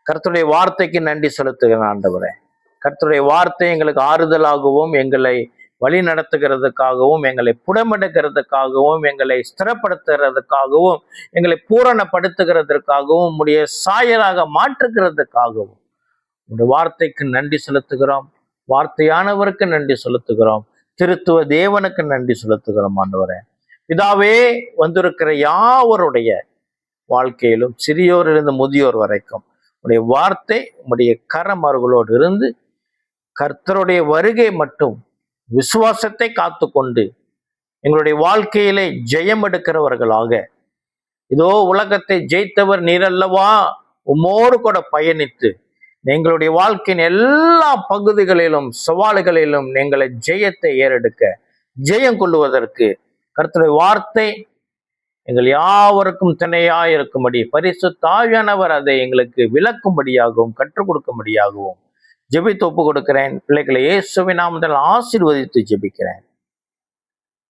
கர்த்தருடைய வார்த்தைக்கு நன்றி செலுத்துகிறேன் ஆண்டவரே. கர்த்தருடைய வார்த்தை எங்களுக்கு ஆறுதலாகவும், எங்களை வழி நடத்துகிறதுக்காகவும், எங்களை புடமெடுக்கிறதுக்காகவும், எங்களை ஸ்திரப்படுத்துகிறதுக்காகவும், எங்களை பூரணப்படுத்துகிறதற்காகவும், உம்முடைய சாயலாக மாற்றுகிறதுக்காகவும் உங்களுடைய வார்த்தைக்கு நன்றி செலுத்துகிறோம். வார்த்தையானவருக்கு நன்றி செலுத்துகிறோம். திருத்துவ தேவனுக்கு நன்றி செலுத்துகிறோம் ஆண்டவரே. பிதாவே, வந்திருக்கிற யாவருடைய வாழ்க்கையிலும் சிறியோரிலிருந்து முதியோர் வரைக்கும் உடைய வார்த்தை உடைய கரமர்களோடு இருந்து கர்த்தருடைய வருகை மட்டும் விசுவாசத்தை காத்து கொண்டு எங்களுடைய வாழ்க்கையிலே ஜெயம் எடுக்கிறவர்களாக, இதோ உலகத்தை ஜெயித்தவர் நீரல்லவா, உம்மோடு கூட பயணித்து எங்களுடைய வாழ்க்கையின் எல்லா பகுதிகளிலும் சவால்களிலும் எங்களை ஜெயத்தை ஏறெடுக்க, ஜெயம் கொள்ளுவதற்கு கர்த்தருடைய வார்த்தை எங்கள் யாவருக்கும் துணையாய் இருக்கும்படி பரிசுத்த ஆவியானவர் அதை எங்களுக்கு விளக்கும்படியாகவும் கற்றுக் கொடுக்கும்படியாகவும் ஜெபித்து ஒப்பு கொடுக்கிறேன். பிள்ளைகளை இயேசுவின் நாமத்தில் ஆசீர்வதித்து ஜெபிக்கிறேன்.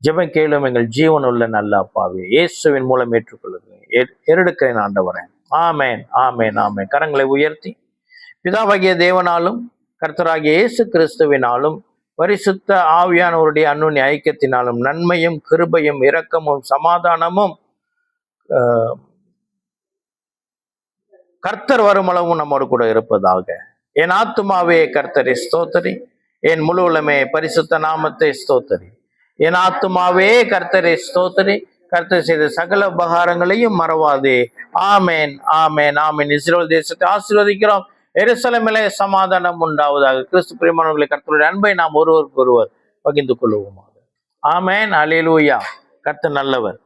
ஜெபம் கேளும் எங்கள் ஜீவன் உள்ள நல்ல அப்பாவே, இயேசுவின் மூலம் ஏற்றுக்கொள்ளுகிறேன், ஏறெடுக்கிறேன் ஆண்டவரே. ஆமேன், ஆமேன், ஆமேன். கரங்களை உயர்த்தி பிதாவாகிய தேவனாலும் கர்த்தராகிய இயேசு கிறிஸ்துவினாலும் பரிசுத்த ஆவியானவருடைய அன்னுடைய ஐக்கியத்தினாலும் நன்மையும் கிருபையும் இரக்கமும் சமாதானமும் கர்த்தர் வருமளவும் நம்மோடு கூட இருப்பதாக. என் ஆத்துமாவே கர்த்தரை ஸ்தோத்தரி, என் முழு உலமே பரிசுத்த நாமத்தை ஸ்தோத்தரி. என் ஆத்துமாவே கர்த்தரை ஸ்தோத்தரி, கர்த்தர் செய்த சகல உபகாரங்களையும் மறவாதே. ஆமேன், ஆமேன், ஆமேன். இஸ்ரவேல் தேசத்தை ஆசீர்வதிக்கிறோம். எருசலேமிலே சமாதானம் உண்டாவதாக. கிறிஸ்து பிரியமானவர்களே, கர்த்தருடைய அன்பை நாம் ஒருவருக்கு ஒருவர் பகிர்ந்து கொள்வோமாக. ஆமேன், அல்லேலூயா. கர்த்தர் நல்லவர்.